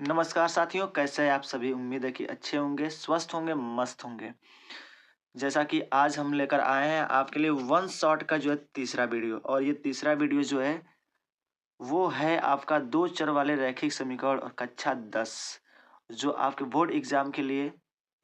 नमस्कार साथियों, कैसे हैं आप सभी। उम्मीद है कि अच्छे होंगे, स्वस्थ होंगे, मस्त होंगे। जैसा कि आज हम लेकर आए हैं आपके लिए वन शॉट का जो है तीसरा वीडियो, और ये तीसरा वीडियो जो है वो है आपका दो चर वाले रैखिक समीकरण और कक्षा 10, जो आपके बोर्ड एग्जाम के लिए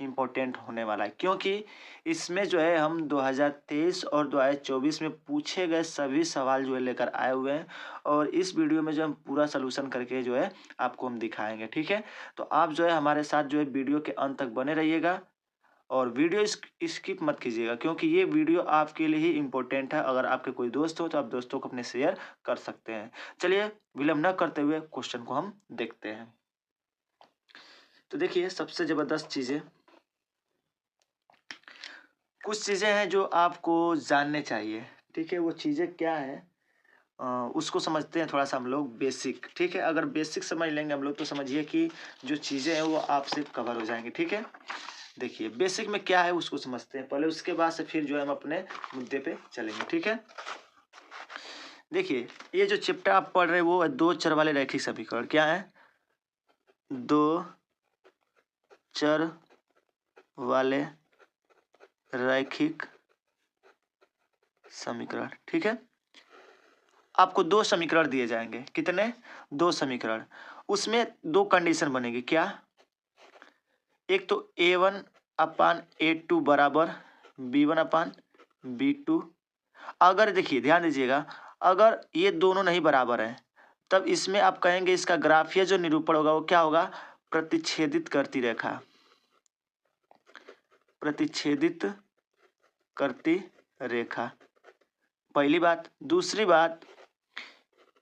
इम्पोर्टेंट होने वाला है, क्योंकि इसमें जो है हम 2023 और 2024 में पूछे गए सभी सवाल जो है लेकर आए हुए हैं, और इस वीडियो में जो हम पूरा सलूशन करके जो है आपको हम दिखाएंगे। ठीक है, तो आप जो है हमारे साथ जो है वीडियो के अंत तक बने रहिएगा, और वीडियो स्किप मत कीजिएगा, क्योंकि ये वीडियो आपके लिए ही इम्पोर्टेंट है। अगर आपके कोई दोस्त हो तो आप दोस्तों को अपने शेयर कर सकते हैं। चलिए विलंब न करते हुए क्वेश्चन को हम देखते हैं। तो देखिए, सबसे जबरदस्त चीजें कुछ चीजें हैं जो आपको जानने चाहिए। ठीक है, वो चीजें क्या है उसको समझते हैं थोड़ा सा हम लोग बेसिक। ठीक है, अगर बेसिक समझ लेंगे हम लोग तो समझिए कि जो चीजें हैं वो आपसे कवर हो जाएंगी। ठीक है, देखिए बेसिक में क्या है उसको समझते हैं पहले, उसके बाद से फिर जो है हम अपने मुद्दे पे चलेंगे। ठीक है, देखिए ये जो चैप्टर आप पढ़ रहे हैं वो दो चर वाले रैखिक समीकरण। क्या है? दो चर वाले रैखिक समीकरण। ठीक है, आपको दो समीकरण दिए जाएंगे। कितने? दो समीकरण। उसमें दो कंडीशन बनेगी। क्या? एक तो a1 अपान a2 बराबर b1 अपान b2। अगर देखिए ध्यान दीजिएगा, अगर ये दोनों नहीं बराबर है तब इसमें आप कहेंगे इसका ग्राफीय जो निरूपण होगा वो क्या होगा? प्रतिच्छेदित करती रेखा। प्रतिच्छेदित करती रेखा, पहली बात। दूसरी बात,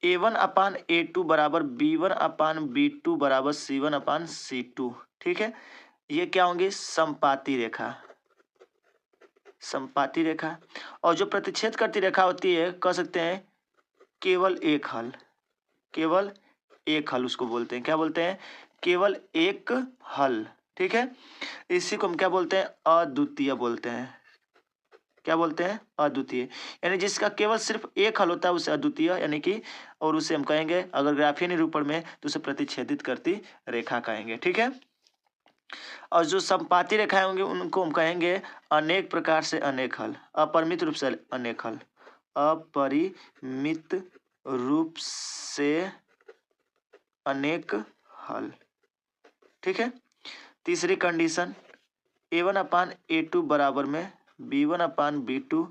a1 अपान a2 बराबर b1 अपान b2 बराबर c1 अपान c2। ठीक है, ये क्या होंगी? समपाती रेखा। समपाती रेखा। और जो प्रतिच्छेद करती रेखा होती है कह सकते हैं केवल एक हल। केवल एक हल उसको बोलते हैं। क्या बोलते हैं? केवल एक हल। ठीक है, इसी को हम क्या बोलते हैं? अद्वितीय बोलते हैं। क्या बोलते हैं? अद्वितीय। यानी जिसका केवल सिर्फ एक हल होता है उसे अद्वितीय यानी कि, और उसे हम कहेंगे अगर ग्राफीय निरूपण में तो उसे प्रतिच्छेदित करती रेखा कहेंगे। ठीक है, और जो समपाती रेखाएं होंगी उनको हम कहेंगे अनेक प्रकार से अनेक हल, अपरिमित रूप से अनेक हल। अपरिमित रूप से अनेक हल। ठीक है, तीसरी कंडीशन, a1 अपान a2 बराबर में b1 अपान b2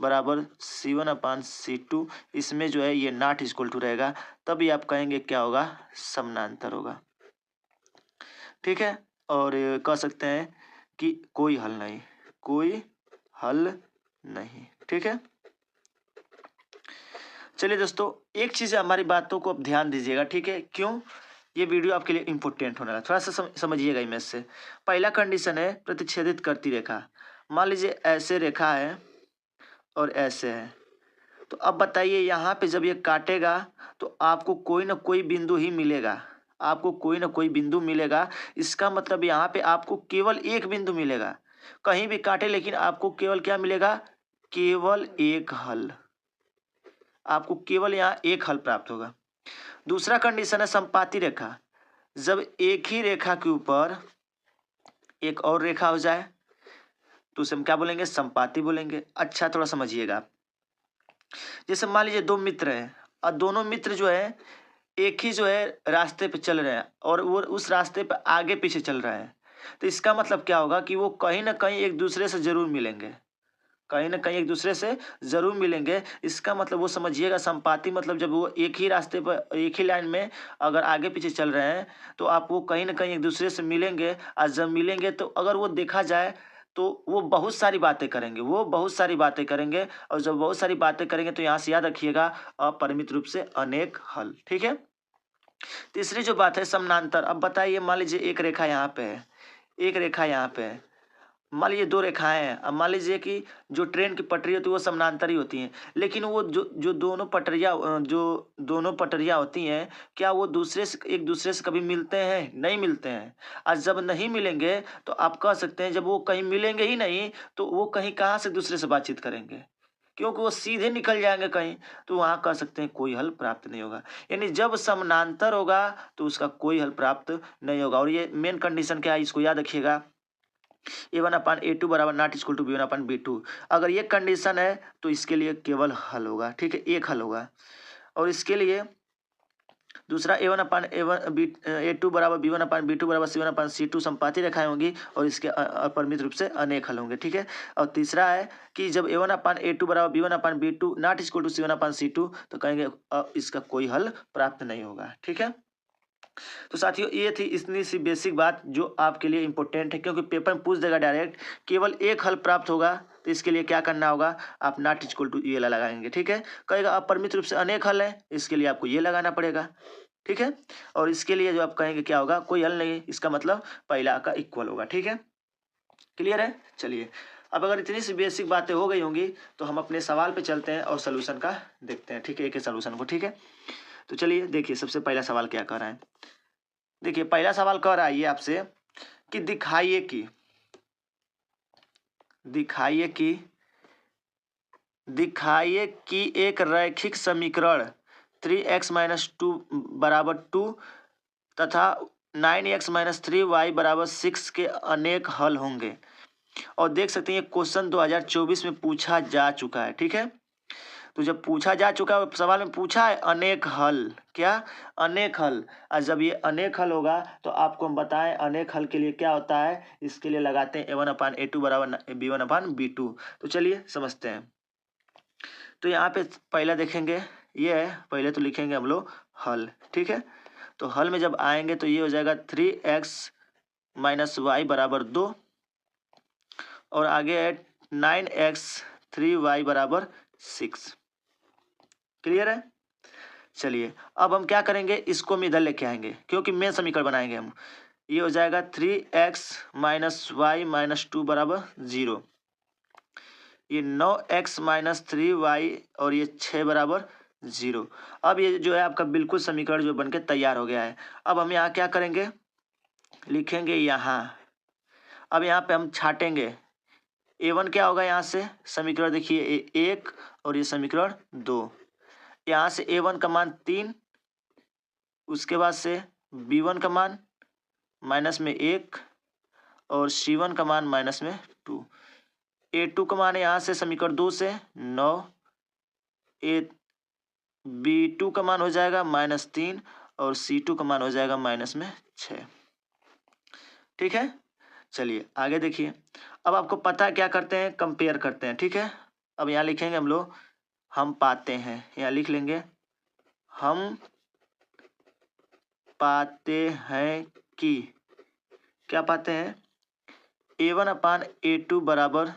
बराबर c1 अपान c2। इसमें जो है ये नॉट इक्वल टू रहेगा, तब ये आप कहेंगे क्या होगा? समानांतर होगा। ठीक है, और कह सकते हैं कि कोई हल नहीं, कोई हल नहीं। ठीक है, चलिए दोस्तों, एक चीज हमारी बातों को अब ध्यान दीजिएगा। ठीक है, क्यों? ये वीडियो आपके लिए इंपॉर्टेंट होने वाला है, थोड़ा सा समझिएगा इमेज से। पहला कंडीशन है प्रतिच्छेदित करती रेखा। मान लीजिए ऐसे रेखा है और ऐसे है, तो अब बताइए यहाँ पे जब ये काटेगा तो आपको कोई ना कोई बिंदु ही मिलेगा। आपको कोई ना कोई बिंदु मिलेगा। इसका मतलब यहाँ पे आपको केवल एक बिंदु मिलेगा। कहीं भी काटे लेकिन आपको केवल क्या मिलेगा? केवल एक हल। आपको केवल यहाँ एक हल प्राप्त होगा। दूसरा कंडीशन है समपाती रेखा। जब एक ही रेखा के ऊपर एक और रेखा हो जाए तो उसे हम क्या बोलेंगे? समपाती बोलेंगे। अच्छा, थोड़ा समझिएगा आप। जैसे मान लीजिए दो मित्र हैं और दोनों मित्र जो है एक ही जो है रास्ते पे चल रहे हैं और वो उस रास्ते पे आगे पीछे चल रहे हैं, तो इसका मतलब क्या होगा कि वो कहीं ना कहीं एक दूसरे से जरूर मिलेंगे। कहीं ना कहीं एक दूसरे से जरूर मिलेंगे। इसका मतलब वो समझिएगा, संपाती मतलब जब वो एक ही रास्ते पर एक ही लाइन में अगर आगे पीछे चल रहे हैं तो आप वो कहीं ना कहीं एक दूसरे से मिलेंगे। और जब मिलेंगे तो अगर वो देखा जाए तो वो बहुत सारी बातें करेंगे। वो बहुत सारी बातें करेंगे, और जब बहुत सारी बातें करेंगे तो यहाँ से याद रखिएगा अपरिमित रूप से अनेक हल। ठीक है, तीसरी जो बात है समानांतर। अब बताइए, मान लीजिए एक रेखा यहाँ पे है, एक रेखा यहाँ पे है। मान लीजिए दो रेखाएं हैं। अब मान लीजिए कि जो ट्रेन की पटरी होती है वो समानांतर ही होती हैं, लेकिन वो जो जो दोनों पटरियां होती हैं, क्या वो दूसरे से एक दूसरे से कभी मिलते हैं? नहीं मिलते हैं। और जब नहीं मिलेंगे तो आप कह सकते हैं जब वो कहीं मिलेंगे ही नहीं तो वो कहीं कहाँ से दूसरे से बातचीत करेंगे? क्योंकि वो सीधे निकल जाएंगे कहीं, तो वहाँ कह सकते हैं कोई हल प्राप्त नहीं होगा। यानी जब समानांतर होगा तो उसका कोई हल प्राप्त नहीं होगा। और ये मेन कंडीशन क्या है, इसको याद रखिएगा, A1/A2 बराबर नॉट इक्वल टू B1/B2। अगर ये कंडीशन है तो इसके लिए केवल हल होगा, ठीक है, एक हल होगा। और इसके लिए दूसरा A1/A2 बराबर B1/B2 बराबर C1/C2 संपाती रेखाएं होंगी और इसके अपरिमित रूप से अनेक हल होंगे, ठीक है। और तीसरा है कि जब A1/A2 बराबर B1/B2 not equal to C1/C2 तो कहेंगे इसका कोई हल प्राप्त नहीं होगा, ठीक है। तो साथियों ये थी इतनी सी बेसिक बात जो आपके लिए इंपॉर्टेंट है, क्योंकि पेपर में पूछ देगा डायरेक्ट, केवल एक हल प्राप्त होगा तो इसके लिए क्या करना होगा, आप नॉट इक्वल टू ये लगाएंगे, ठीक है। कहेगा अपरिमित रूप से अनेक हल है, इसके लिए आपको ये लगाना पड़ेगा, ठीक है। और इसके लिए जो आप कहेंगे क्या होगा, कोई हल नहीं, इसका मतलब पहला का इक्वल होगा, ठीक है। क्लियर है। चलिए अब अगर इतनी सी बेसिक बातें हो गई होंगी तो हम अपने सवाल पे चलते हैं और सोल्यूशन का देखते हैं, ठीक है, एक एक सोल्यूशन को, ठीक है। तो चलिए देखिए सबसे पहला सवाल क्या कह रहा है। देखिए पहला सवाल कह रहा है ये आपसे कि दिखाइए कि एक रैखिक समीकरण 3x-2 बराबर 2 तथा 9x-3y बराबर 6 के अनेक हल होंगे। और देख सकते हैं ये क्वेश्चन 2024 में पूछा जा चुका है, ठीक है। तो जब पूछा जा चुका है सवाल में पूछा है अनेक हल, क्या अनेक हल। और जब ये अनेक हल होगा तो आपको हम बताएं अनेक हल के लिए क्या होता है, इसके लिए लगाते हैं A1/A2 बराबर B1/B2। तो चलिए समझते हैं। तो यहाँ पे पहला देखेंगे, ये है, पहले तो लिखेंगे हम लोग हल, ठीक है। तो हल में जब आएंगे तो ये हो जाएगा 3x-y बराबर 2 और आगे है 9x-3y बराबर 6। क्लियर है। चलिए अब हम क्या करेंगे, इसको हम इधर लेके आएंगे क्योंकि मेन समीकरण बनाएंगे हम। ये हो जाएगा 3x-y-2 बराबर 0, ये 9x-3y और ये 6 बराबर 0। अब ये जो है आपका बिल्कुल समीकरण जो बनके तैयार हो गया है। अब हम यहाँ क्या करेंगे, लिखेंगे यहाँ, अब यहाँ पे हम छाटेंगे A1 क्या होगा, यहाँ से समीकरण देखिए 1 और ये समीकरण 2, यहाँ से A1 का मान 3, उसके बाद से B1 का मान माइनस में 1 और C1 का मान माइनस में 2। A2 का मान है यहाँ से समीकरण 2 से 9, B2 का मान हो जाएगा -3 और C2 का मान हो जाएगा -6, ठीक है। चलिए आगे देखिए, अब आपको पता है क्या करते हैं, कंपेयर करते हैं, ठीक है। अब यहाँ लिखेंगे हम लोग हम पाते हैं, यहाँ लिख लेंगे हम पाते हैं कि, क्या पाते हैं, A1/A2 बराबर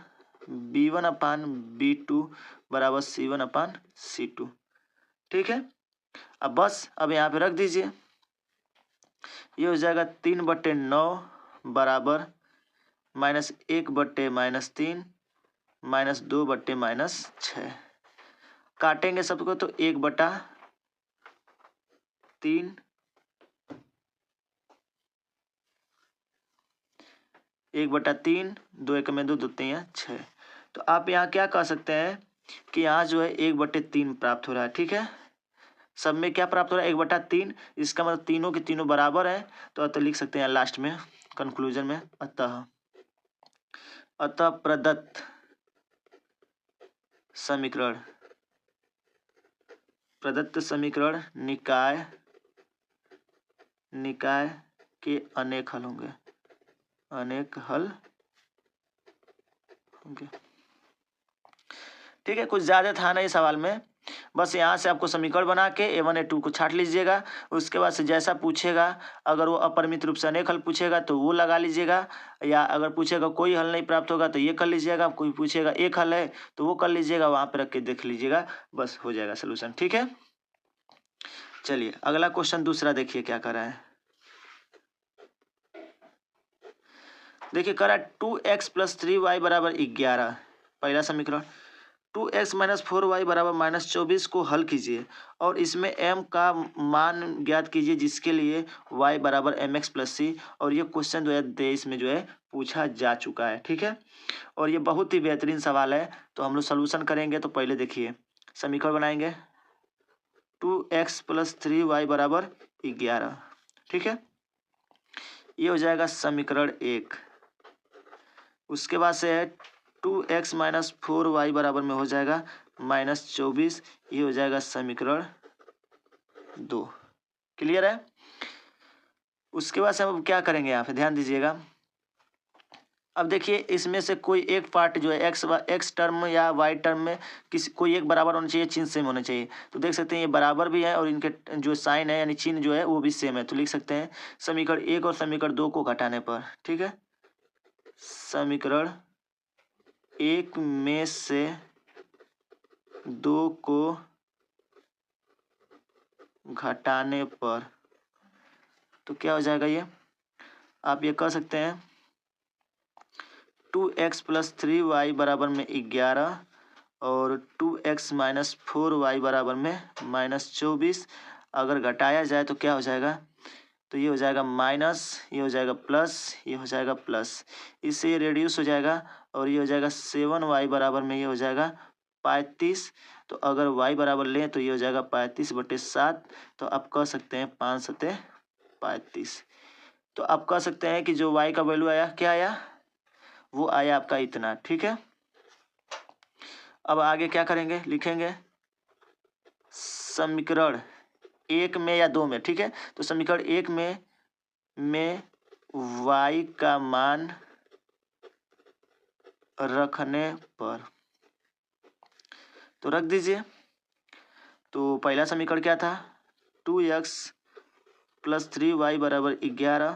B1/B2 बराबर C1/C2, ठीक है। अब बस अब यहाँ पे रख दीजिए, ये हो जाएगा 3/9 बराबर -1/-3 -2/-6। काटेंगे सबको तो 1/3, 1/3, 2 1 में 2, 2 3 6। तो आप यहाँ क्या कह सकते हैं कि यहाँ जो है 1/3 प्राप्त हो रहा है, ठीक है। सब में क्या प्राप्त हो रहा है, 1/3, इसका मतलब तीनों के तीनों बराबर है। तो लिख सकते हैं लास्ट में कंक्लूजन में, अतः प्रदत्त समीकरण निकाय के अनेक हल होंगे, ठीक है। कुछ ज्यादा था नहीं सवाल में, बस यहाँ से आपको समीकरण बना के A1 A2 को छाट लीजिएगा। उसके बाद से जैसा पूछेगा, अगर वो अपरिमित रूप से अनेक हल पूछेगा तो वो लगा लीजिएगा, या अगर पूछेगा कोई हल नहीं प्राप्त होगा तो ये कर लीजिएगा, कोई पूछेगा एक हल है तो वो कर लीजिएगा, वहाँ पे रख के देख लीजिएगा, बस हो जाएगा सोल्यूशन, ठीक है। चलिए अगला क्वेश्चन दूसरा देखिए क्या कर रहा है। देखिए कह रहा है 2x + 3y बराबर 11, पहला समीकरण। 2x माइनस 4y बराबर -24 को हल कीजिए और इसमें m का मान ज्ञात कीजिए जिसके लिए y बराबर mx प्लस c। और ये क्वेश्चन 2023 में जो है पूछा जा चुका है, ठीक है। और ये बहुत ही बेहतरीन सवाल है। तो हम लोग सोल्यूशन करेंगे। तो पहले देखिए समीकरण बनाएंगे 2x प्लस 3y बराबर 11, ठीक है। ये हो जाएगा समीकरण 1। उसके बाद से है 2x माइनस 4y बराबर में हो जाएगा -24। ये हो जाएगा समीकरण 2। क्लियर है। उसके बाद से हम अब क्या करेंगे, यहाँ पे ध्यान दीजिएगा। अब देखिए इसमें से कोई एक पार्ट जो है एक्स टर्म या वाई टर्म में कोई एक बराबर होना चाहिए, चिन्ह सेम होना चाहिए। तो देख सकते हैं ये बराबर भी है और इनके जो साइन है यानी चिन्ह जो है वो भी सेम है। तो लिख सकते हैं समीकरण 1 और समीकरण 2 को घटाने पर, ठीक है। समीकरण 1 में से 2 को घटाने पर तो क्या हो जाएगा, ये आप ये कह सकते हैं 2x प्लस 3y बराबर में 11 और 2x माइनस 4y बराबर में -24। अगर घटाया जाए तो क्या हो जाएगा, तो ये हो जाएगा माइनस, ये हो जाएगा प्लस, ये हो जाएगा प्लस। इससे ये रेड्यूस हो जाएगा और ये हो जाएगा 7y बराबर में ये हो जाएगा 35। तो अगर y बराबर लें तो ये हो जाएगा 35/7। तो आप कह सकते हैं 5 सते 35। तो आप कह सकते हैं कि जो y का वैल्यू आया, क्या आया, वो आया आपका इतना, ठीक है। अब आगे क्या करेंगे, लिखेंगे समीकरण 1 में या 2 में, ठीक है। तो समीकरण 1 में y का मान रखने पर तो रख दीजिए। तो पहला समीकरण क्या था, 2x प्लस 3y बराबर 11।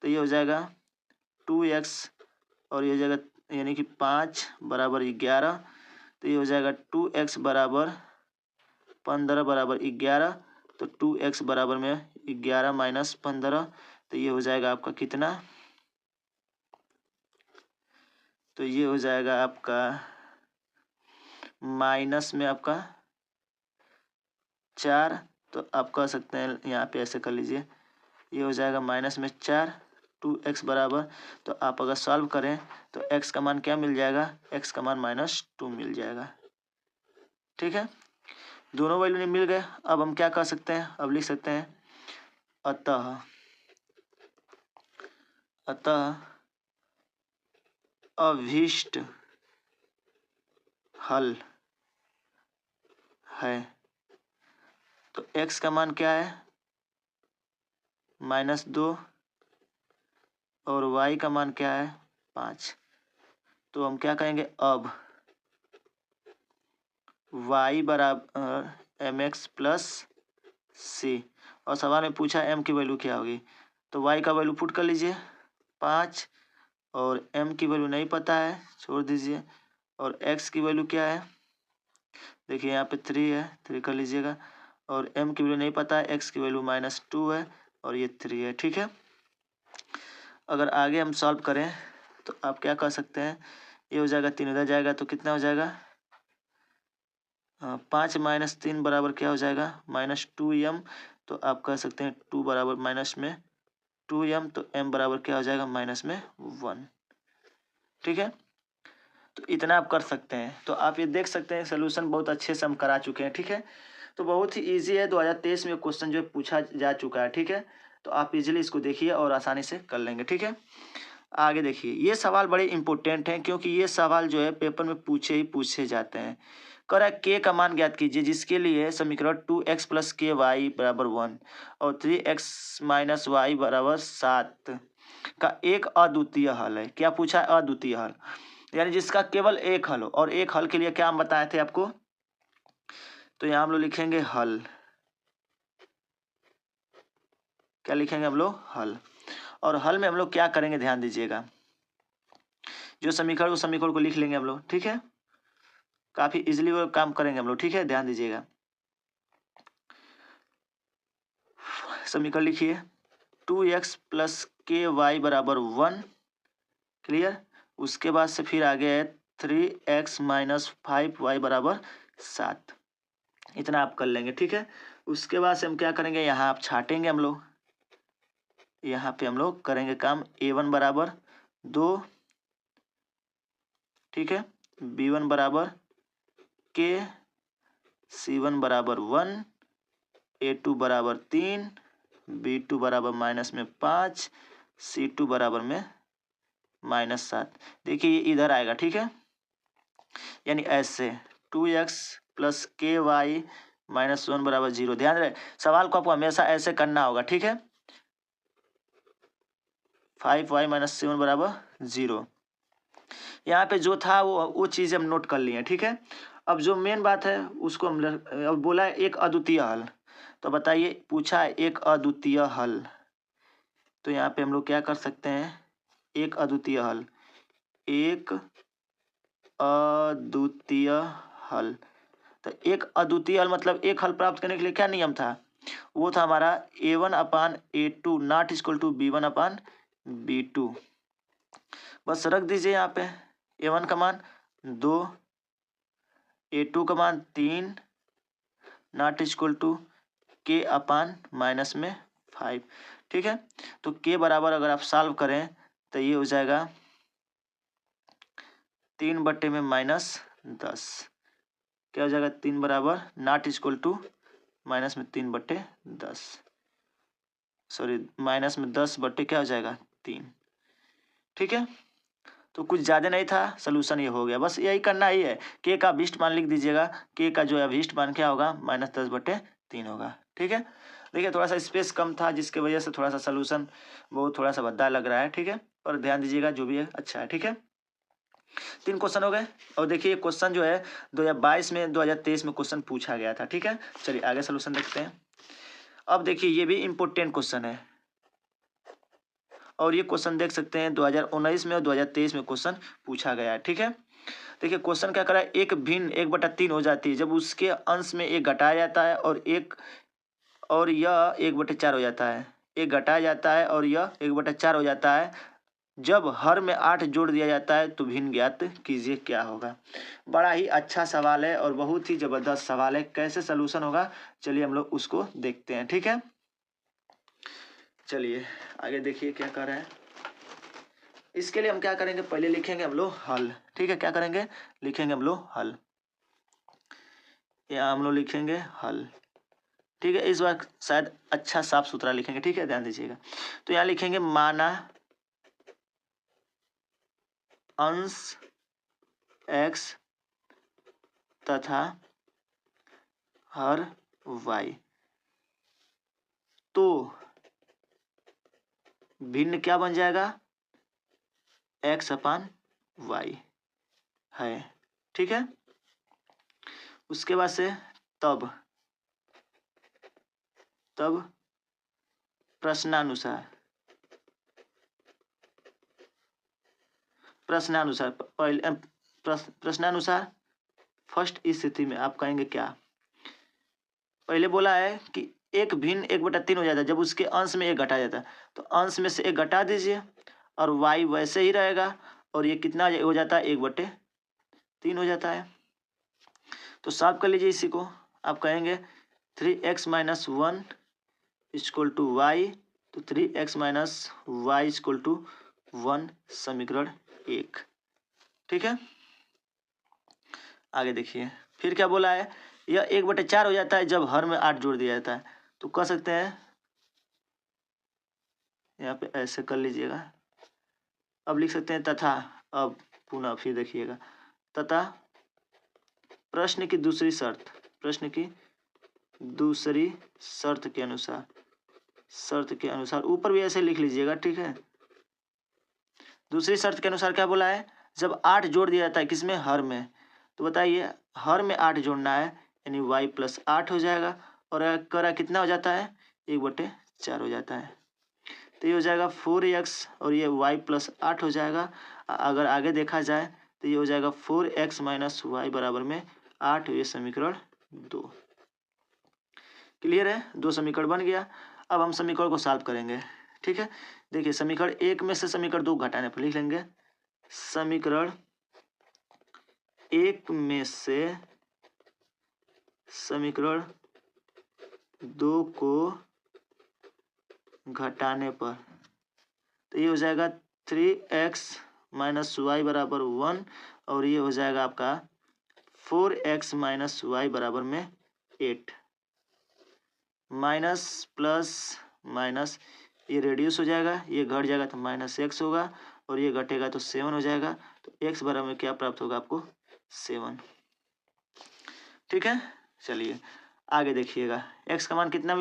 तो ये हो जाएगा 2x और ये हो जाएगा यानी कि 5 बराबर 11। तो ये हो जाएगा 2x बराबर 15 बराबर 11। तो 2x बराबर में 11 माइनस 15। तो ये हो जाएगा आपका कितना, तो ये हो जाएगा आपका माइनस में आपका 4। तो आप कह सकते हैं यहाँ पे ऐसे कर लीजिए, ये हो जाएगा माइनस में 4, 2x बराबर। तो आप अगर सॉल्व करें तो x का मान क्या मिल जाएगा, x का मान -2 मिल जाएगा, ठीक है। दोनों वैल्यू मिल गए। अब हम क्या कर सकते हैं, अब लिख सकते हैं अतः अभीष्ट हल है। तो x का मान क्या है, -2 और y का मान क्या है, 5। तो हम क्या कहेंगे, अब y बराबर mx प्लस c। और सवाल में पूछा m की वैल्यू क्या होगी। तो y का वैल्यू पुट कर लीजिए 5 और m की वैल्यू नहीं पता है, छोड़ दीजिए। और x की वैल्यू क्या है, देखिए यहाँ पे 3 है, 3 कर लीजिएगा। और m की वैल्यू नहीं पता है, x की वैल्यू -2 है और ये 3 है, ठीक है। अगर आगे हम सॉल्व करें तो आप क्या कर सकते हैं, ये हो जाएगा 3 उधर जाएगा तो कितना हो जाएगा, 5 माइनस 3 बराबर क्या हो जाएगा, -2m। तो आप कह सकते हैं 2 बराबर माइनस में 2m। तो m बराबर क्या हो जाएगा, माइनस में 1, ठीक है। तो इतना आप कर सकते हैं। तो आप ये देख सकते हैं सोल्यूशन बहुत अच्छे से हम करा चुके हैं, ठीक है। तो बहुत ही इजी है, 2023 में क्वेश्चन जो है पूछा जा चुका है, ठीक है। तो आप इजीली इसको देखिए और आसानी से कर लेंगे, ठीक है। आगे देखिए, ये सवाल बड़े इंपॉर्टेंट हैं क्योंकि ये सवाल जो है पेपर में पूछे जाते हैं। कह रहा है k का मान ज्ञात कीजिए जिसके लिए समीकरण 2x प्लस के वाई बराबर 1 और 3x माइनस वाई बराबर 7 का एक अद्वितीय हल है। क्या पूछा है, अद्वितीय हल, यानी जिसका केवल एक हल हो। और एक हल के लिए क्या हम बताए थे आपको, तो यहाँ हम लोग लिखेंगे हल। क्या लिखेंगे हम लोग, हल। और हल में हम लोग क्या करेंगे, ध्यान दीजिएगा, जो समीकरण उस समीकरण को लिख लेंगे हम लोग, ठीक है। काफी इजीली वो काम करेंगे हम लोग, ठीक है, ध्यान दीजिएगा। समीकरण लिखिए 2x प्लस के वाई बराबर 1, क्लियर। उसके बाद से फिर आगे है 3x माइनस 5y बराबर 7। इतना आप कर लेंगे, ठीक है। उसके बाद से हम क्या करेंगे, यहाँ आप छाटेंगे हम लोग, यहाँ पे हम लोग करेंगे काम। a1 बराबर 2, ठीक है, b1 बराबर k, c1 बराबर 1, a2 बराबर 3, b2 बराबर माइनस में 5, c2 बराबर में -7। देखिए ये इधर आएगा, ठीक है, यानी ऐसे 2x प्लस के वाई -1 बराबर 0। ध्यान रहे सवाल को आपको हमेशा ऐसे करना होगा, ठीक है। 5y - 7 बराबर 0। यहाँ पे जो था वो चीज़ें हम नोट कर लिए, ठीक है। अब जो मेन बात है उसको हम अब बोला है एक अद्वितीय हल, तो बताइए पूछा है एक अद्वितीय हल, तो यहाँ पे हम लोग क्या कर सकते हैं, एक अद्वितीय हल, एक अद्वितीय हल। तो एक अद्वितीय हल मतलब एक हल प्राप्त करने के लिए क्या नियम था, वो था हमारा a1/a2 not equal to b1/b2। बस रख दीजिए यहाँ पे a1 का मान 2, a2 का मान 3 नॉट इक्वल टू k/-5, ठीक है। तो k बराबर अगर आप सॉल्व करें तो ये हो जाएगा 3/-10। क्या हो जाएगा, 3 बराबर नॉट इक्वल टू -3/10, सॉरी -10 क्या हो जाएगा 3, ठीक है। तो कुछ ज़्यादा नहीं था, सोल्यूशन ये हो गया। बस यही करना ही है, के का अभिष्ट मान लिख दीजिएगा, के का जो है अभिष्ट मान क्या होगा -10/3 होगा, ठीक है। देखिए थोड़ा सा स्पेस कम था जिसके वजह से थोड़ा सा सोल्यूशन बहुत थोड़ा सा भद्दा लग रहा है, ठीक है, पर ध्यान दीजिएगा जो भी है अच्छा है, ठीक है। 3 क्वेश्चन हो गए। और देखिए क्वेश्चन जो है 2022 में 2023 में क्वेश्चन पूछा गया था, ठीक है। चलिए आगे सोल्यूशन देखते हैं। अब देखिए ये भी इम्पोर्टेंट क्वेश्चन है, और ये क्वेश्चन देख सकते हैं 2019 में और 2023 में क्वेश्चन पूछा गया है, ठीक है। देखिए क्वेश्चन क्या कर रहा है, एक भिन्न 1/3 हो जाती है जब उसके अंश में एक घटाया जाता है और यह 1/4 हो जाता है। एक घटाया जाता है और यह 1/4 हो जाता है जब हर में 8 जोड़ दिया जाता है, तो भिन्न ज्ञात कीजिए क्या होगा। बड़ा ही अच्छा सवाल है और बहुत ही जबरदस्त सवाल है, कैसे सोल्यूशन होगा चलिए हम लोग उसको देखते हैं, ठीक है। चलिए आगे देखिए क्या कर रहा है। इसके लिए हम क्या करेंगे, पहले लिखेंगे हम लोग हल, ठीक है। क्या करेंगे, लिखेंगे हम लोग हल, यहाँ हम लोग लिखेंगे हल, ठीक है। इस बार शायद अच्छा साफ सुथरा लिखेंगे, ठीक है, ध्यान दीजिएगा। तो यहाँ लिखेंगे माना अंश x तथा हर y, तो भिन्न क्या बन जाएगा, x/y है, ठीक है। उसके बाद से तब प्रश्नानुसार पहले प्रश्नानुसार फर्स्ट स्थिति में आप कहेंगे क्या, पहले बोला है कि एक भिन्न 1/3 हो जाता है जब उसके अंश में एक घटा जाता है, तो अंश में से एक घटा दीजिए और y वैसे ही रहेगा, और ये कितना हो जाता है 1/3 हो जाता है। तो सॉल्व कर लीजिए इसी को, आप कहेंगे 3x - 1 इक्वल टू y, तो 3x - y इक्वल टू 1 समीकरण 1, ठीक है। आगे देखिए फिर क्या बोला है, यह 1/4 हो जाता है जब हर में 8 जोड़ दिया जाता है, तो कह सकते हैं यहाँ पे ऐसे कर लीजिएगा। अब लिख सकते हैं तथा, अब पुनः फिर देखिएगा, तथा प्रश्न की दूसरी शर्त के अनुसार ऊपर भी ऐसे लिख लीजिएगा, ठीक है। दूसरी शर्त के अनुसार क्या बोला है, जब 8 जोड़ दिया जाता है किसमें, हर में, तो बताइए हर में 8 जोड़ना है, यानी y + 8 हो जाएगा, और करा कितना हो जाता है 1/4 हो जाता है, तो ये हो जाएगा 4x, और ये y + 8 हो जाएगा। अगर आगे देखा जाए तो ये हो जाएगा 4x - y बराबर में 8, ये समीकरण 2। क्लियर है, 2 समीकरण बन गया। अब हम समीकरण को सॉल्व करेंगे, ठीक है। देखिए समीकरण 1 में से समीकरण 2 घटाने पर लिख लेंगे, समीकरण 1 में से समीकरण 2 को घटाने पर, तो ये हो जाएगा 3x माइनस वाई बराबर 1 और ये हो जाएगा आपका 4x माइनस वाई बराबर में 8। माइनस प्लस माइनस ये रेड्यूस हो जाएगा, ये घट जाएगा तो माइनस x होगा और ये घटेगा तो 7 हो जाएगा। तो x बराबर में क्या प्राप्त होगा आपको 7। ठीक है, चलिए आगे देखिएगा। x का मान कितना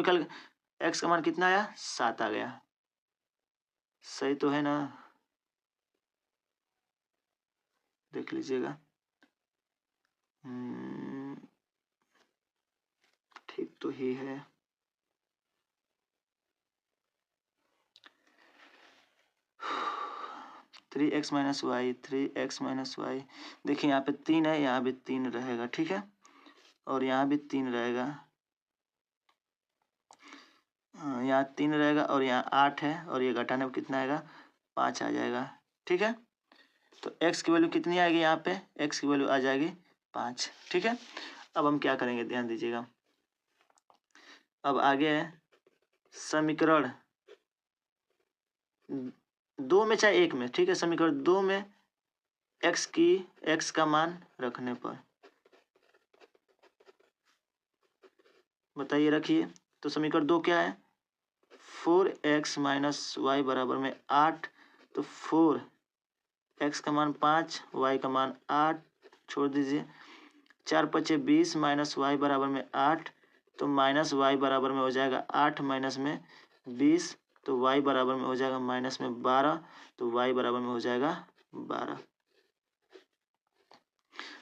x का मान कितना आया 7 आ गया। सही तो है ना, देख लीजिएगा। ठीक तो ही है। थ्री एक्स माइनस वाई, देखिए यहाँ पे 3 है, यहाँ भी 3 रहेगा। ठीक है, और यहाँ भी 3 रहेगा, यहाँ 3 रहेगा और यहाँ 8 है और ये घटाने में कितना आएगा 5 आ जाएगा। ठीक है, तो x की वैल्यू कितनी आएगी, यहाँ पे x की वैल्यू आ जाएगी 5। ठीक है, अब हम क्या करेंगे ध्यान दीजिएगा। अब आगे है समीकरण 2 में चाहे 1 में, ठीक है, समीकरण 2 में x का मान रखने पर, बताइए रखिए। तो समीकरण 2 क्या है 4x माइनस वाई बराबर में 8। तो 4x का मान 5, y का मान 8 छोड़ दीजिए, 4 पचे 20 माइनस वाई बराबर में 8। तो माइनस वाई बराबर में हो जाएगा 8 माइनस में 20, तो y बराबर में हो जाएगा माइनस में 12। तो y बराबर में हो जाएगा 12।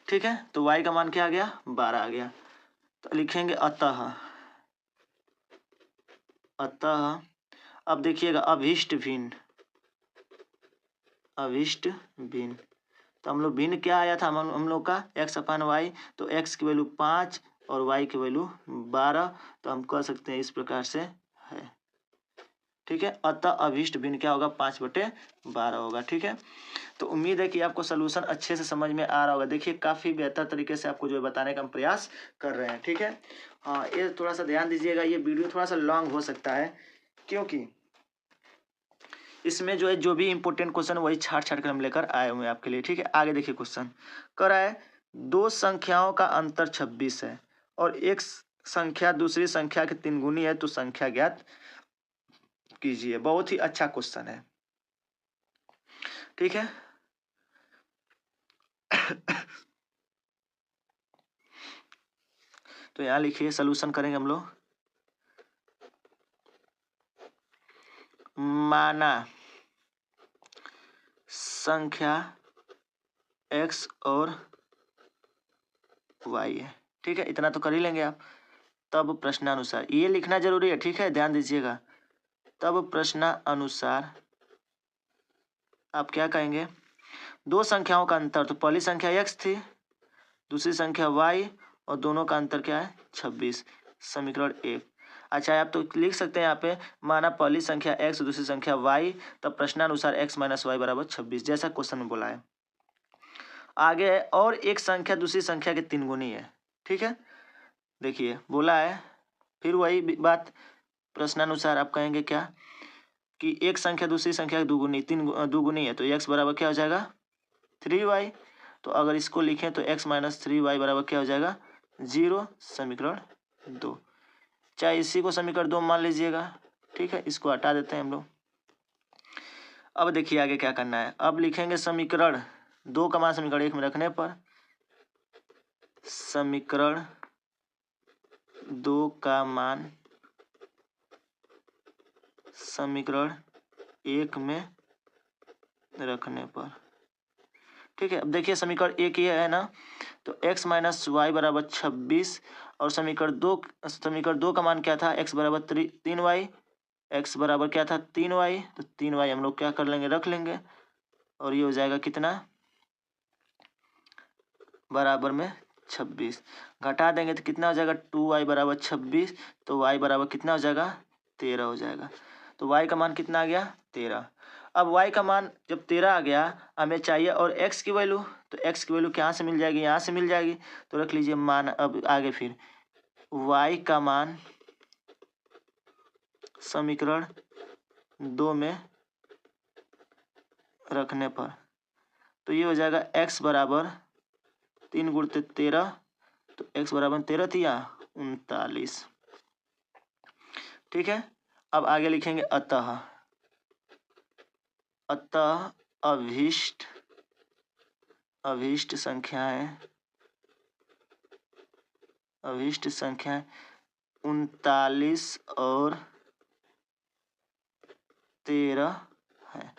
ठीक है, तो y का मान क्या आ गया 12 आ गया। तो लिखेंगे अतः अब देखिएगा अभिष्ट भिन्न, तो हम लोग भिन्न क्या आया था हम लोग का x अपान वाई, तो x की वैल्यू 5 और y की वैल्यू 12। तो हम कह सकते हैं इस प्रकार से है। ठीक है, अतः अभिष्ट भिन्न क्या होगा 5/12 होगा। ठीक है, तो उम्मीद है कि आपको सलूशन अच्छे से समझ में आ रहा होगा। देखिए काफ़ी बेहतर तरीके से आपको जो है बताने का हम प्रयास कर रहे हैं। ठीक है, हाँ ये थोड़ा सा ध्यान दीजिएगा, ये वीडियो थोड़ा सा लॉन्ग हो सकता है क्योंकि इसमें जो है जो भी इंपॉर्टेंट क्वेश्चन वही छाट कर हम लेकर आए हुए हैं आपके लिए। ठीक है, आगे देखिए क्वेश्चन कर रहा है 2 संख्याओं का अंतर 26 है और एक संख्या दूसरी संख्या के 3 गुनी है, तो संख्या ज्ञात कीजिए। बहुत ही अच्छा क्वेश्चन है। ठीक है, तो यहाँ लिखिए सलूशन करेंगे हम लोग। माना संख्या x और y है। ठीक है, इतना तो कर ही लेंगे आप। तब प्रश्नानुसार ये लिखना जरूरी है। ठीक है, ध्यान दीजिएगा। तब प्रश्नानुसार आप क्या कहेंगे, 2 संख्याओं का अंतर, तो पहली संख्या x थी, दूसरी संख्या y और दोनों का अंतर क्या है 26, समीकरण 1। अच्छा, आप तो लिख सकते हैं यहाँ पे माना पहली संख्या x दूसरी संख्या y, तब प्रश्नानुसार x माइनस वाई बराबर 26, जैसा क्वेश्चन में बोला है। आगे है और एक संख्या दूसरी संख्या के 3 गुनी है। ठीक है, देखिए बोला है फिर वही बात, प्रश्नानुसार आप कहेंगे क्या कि एक संख्या दूसरी संख्या दुगुनी है, तो x बराबर क्या हो जाएगा 3y। तो अगर इसको लिखें तो x माइनस 3y बराबर क्या हो जाएगा 0, समीकरण 2। चाहे इसी को समीकरण 2 मान लीजिएगा। ठीक है, इसको हटा देते हैं हम लोग। अब देखिए आगे क्या करना है। अब लिखेंगे समीकरण 2 का मान समीकरण 1 में रखने पर, समीकरण 2 का मान समीकरण 1 में रखने पर। ठीक है, अब देखिए समीकरण 1 ये है ना, तो x माइनस वाई बराबर 26 और समीकरण 2 का मान क्या था x बराबर 3y, x बराबर क्या था 3y, तो 3y हम लोग क्या कर लेंगे रख लेंगे और ये हो जाएगा कितना बराबर में 26, घटा देंगे तो कितना हो जाएगा 2y बराबर 26, तो y बराबर कितना हो जाएगा 13 हो जाएगा। तो y का मान कितना आ गया 13। अब y का मान जब 13 आ गया, हमें चाहिए और x की वैल्यू, तो x की वैल्यू कहाँ से मिल जाएगी, यहाँ से मिल जाएगी। तो रख लीजिए मान, अब आगे फिर y का मान समीकरण 2 में रखने पर, तो ये हो जाएगा x बराबर 3 गुणित 13, तो x बराबर 13 थी यहाँ 39। ठीक है, अब आगे लिखेंगे अतः अभीष्ट संख्याएं 39 और 13 है।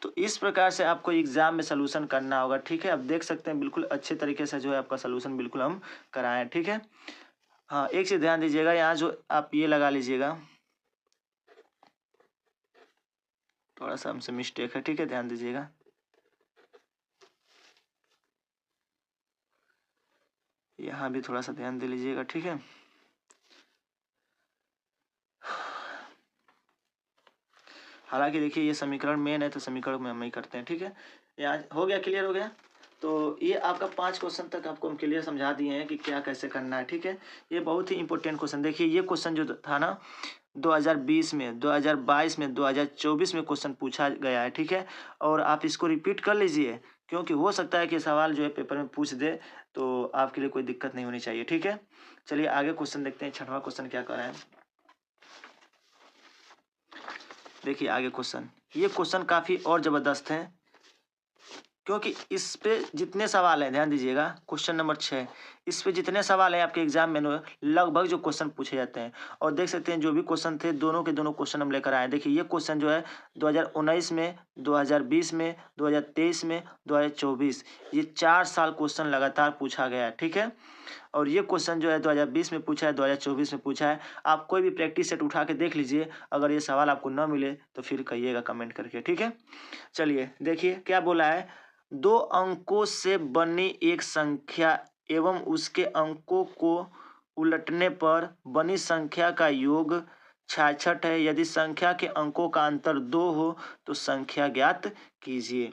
तो इस प्रकार से आपको एग्जाम में सलूशन करना होगा। ठीक है, आप देख सकते हैं बिल्कुल अच्छे तरीके से जो है आपका सलूशन बिल्कुल हम कराएं। ठीक है, हाँ एक चीज ध्यान दीजिएगा, यहाँ जो आप ये लगा लीजिएगा, थोड़ा सा हमसे मिस्टेक है। ठीक है, ध्यान दीजिएगा, यहाँ भी थोड़ा सा ध्यान दे लीजिएगा। ठीक है, हालांकि देखिए ये समीकरण मेन है, तो समीकरण में हम ही करते हैं। ठीक है, यहाँ हो गया, क्लियर हो गया। तो ये आपका 5 क्वेश्चन तक आपको हम क्लियर समझा दिए हैं कि क्या कैसे करना है। ठीक है, ये बहुत ही इंपॉर्टेंट क्वेश्चन, देखिए ये क्वेश्चन जो था ना 2020 में, 2022 में, 2024 में क्वेश्चन पूछा गया है। ठीक है, और आप इसको रिपीट कर लीजिए, क्योंकि हो सकता है कि सवाल जो है पेपर में पूछ दे, तो आपके लिए कोई दिक्कत नहीं होनी चाहिए। ठीक है, चलिए आगे क्वेश्चन देखते हैं। 6वां क्वेश्चन क्या कर रहा है, देखिए आगे क्वेश्चन। ये क्वेश्चन काफ़ी और ज़बरदस्त है, क्योंकि इस पे जितने सवाल हैं, ध्यान दीजिएगा, क्वेश्चन नंबर 6, इस पे जितने सवाल हैं आपके एग्जाम में लगभग जो क्वेश्चन पूछे जाते हैं। और देख सकते हैं जो भी क्वेश्चन थे, दोनों के दोनों क्वेश्चन हम लेकर आए। देखिए ये क्वेश्चन जो है 2019 में, 2020 में, 2023 में, 2024, ये 4 साल क्वेश्चन लगातार पूछा गया है। ठीक है, और ये क्वेश्चन जो है 2020 में पूछा है, 2024 में पूछा है। आप कोई भी प्रैक्टिस सेट उठा के देख लीजिए, अगर ये सवाल आपको न मिले तो फिर कहिएगा कमेंट करके। ठीक है, चलिए देखिए क्या बोला है, 2 अंकों से बनी एक संख्या एवं उसके अंकों को उलटने पर बनी संख्या का योग 66 है। यदि संख्या के अंकों का अंतर 2 हो तो संख्या ज्ञात कीजिए।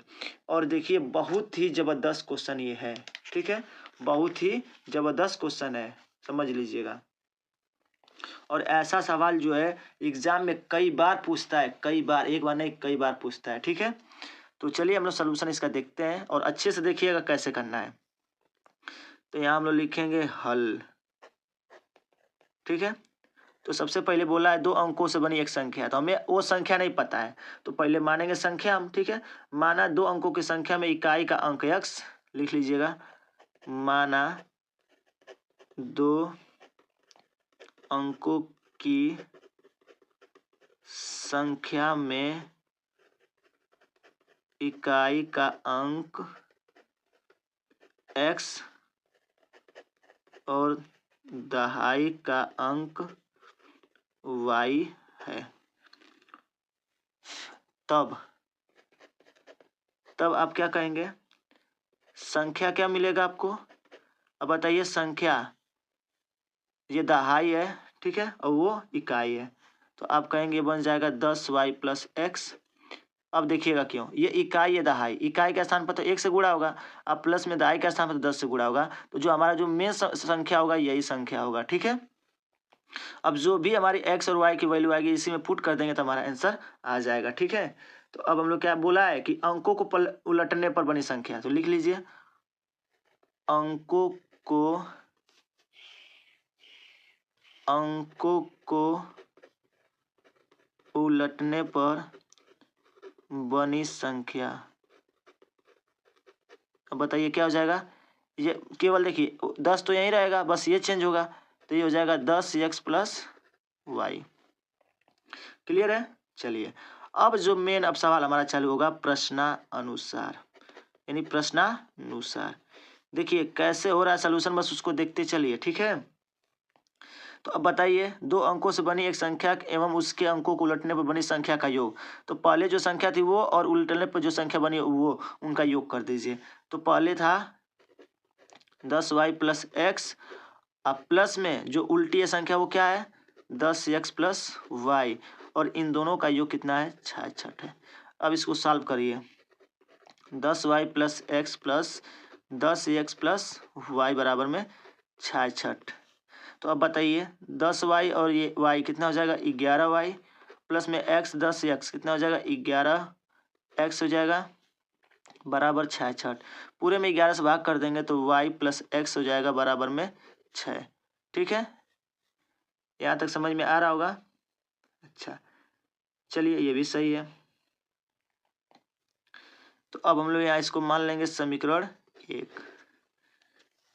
और देखिए बहुत ही जबरदस्त क्वेश्चन ये है। ठीक है, बहुत ही जबरदस्त क्वेश्चन है, समझ लीजिएगा। और ऐसा सवाल जो है एग्जाम में कई बार पूछता है, कई बार, एक बार नहीं कई बार पूछता है। ठीक है, तो चलिए हम लोग सलूशन इसका देखते हैं, और अच्छे से देखिएगा कैसे करना है। तो यहाँ हम लोग लिखेंगे हल। ठीक है, तो सबसे पहले बोला है 2 अंकों से बनी एक संख्या, तो हमें वो संख्या नहीं पता है, तो पहले मानेंगे संख्या हम। ठीक है, माना 2 अंकों की संख्या में इकाई का अंक x, लिख लीजिएगा, माना 2 अंकों की संख्या में इकाई का अंक x और दहाई का अंक y है। तब आप क्या कहेंगे, संख्या क्या मिलेगा आपको, अब बताइए। संख्या ये दहाई है, ठीक है, और वो इकाई है, तो आप कहेंगे बन जाएगा 10y + x। अब देखिएगा क्यों, ये इकाई है दहाई, इकाई के स्थान पर तो 1 से गुणा होगा, अब प्लस में दहाई के स्थान पर 10 से गुणा होगा, तो जो हमारा जो मेन संख्या होगा यही संख्या होगा। ठीक है, अब जो भी हमारी x और y की वैल्यू आएगी इसी में पुट कर देंगे तो हमारा आंसर आ जाएगा। ठीक है, तो अब हम लोग क्या बोला है कि अंकों को उलटने पर बनी संख्या, तो लिख लीजिए अंकों को उलटने पर बनी संख्या। अब बताइए क्या हो जाएगा, ये केवल देखिए 10 तो यहीं रहेगा, बस ये चेंज होगा, तो ये हो जाएगा 10x + y। क्लियर है, चलिए अब जो मेन अब सवाल हमारा चालू होगा प्रश्नानुसार, यानी प्रश्नानुसार। देखिए कैसे हो रहा है सलूशन, बस उसको देखते चलिए। ठीक है, तो अब बताइए 2 अंकों से बनी एक संख्या एवं उसके अंकों को उलटने पर बनी संख्या का योग। तो पहले जो संख्या थी वो, और उलटने पर जो संख्या बनी वो, उनका योग कर दीजिए। तो पहले था 10y + x, अब प्लस में जो उल्टी संख्या वो क्या है 10x + y, और इन दोनों का योग कितना है 66 है। अब इसको सॉल्व करिए। 10y plus X plus 10x plus Y बराबर में 66। तो अब बताइए 10y और ये y कितना हो जाएगा 11y प्लस में x 10x कितना हो जाएगा 11x हो जाएगा बराबर 66। पूरे में 11 से भाग कर देंगे तो y प्लस एक्स हो जाएगा बराबर में 6। ठीक है, यहाँ तक समझ में आ रहा होगा। अच्छा चलिए ये भी सही है। तो अब हम लोग यहाँ इसको मान लेंगे समीकरण 1।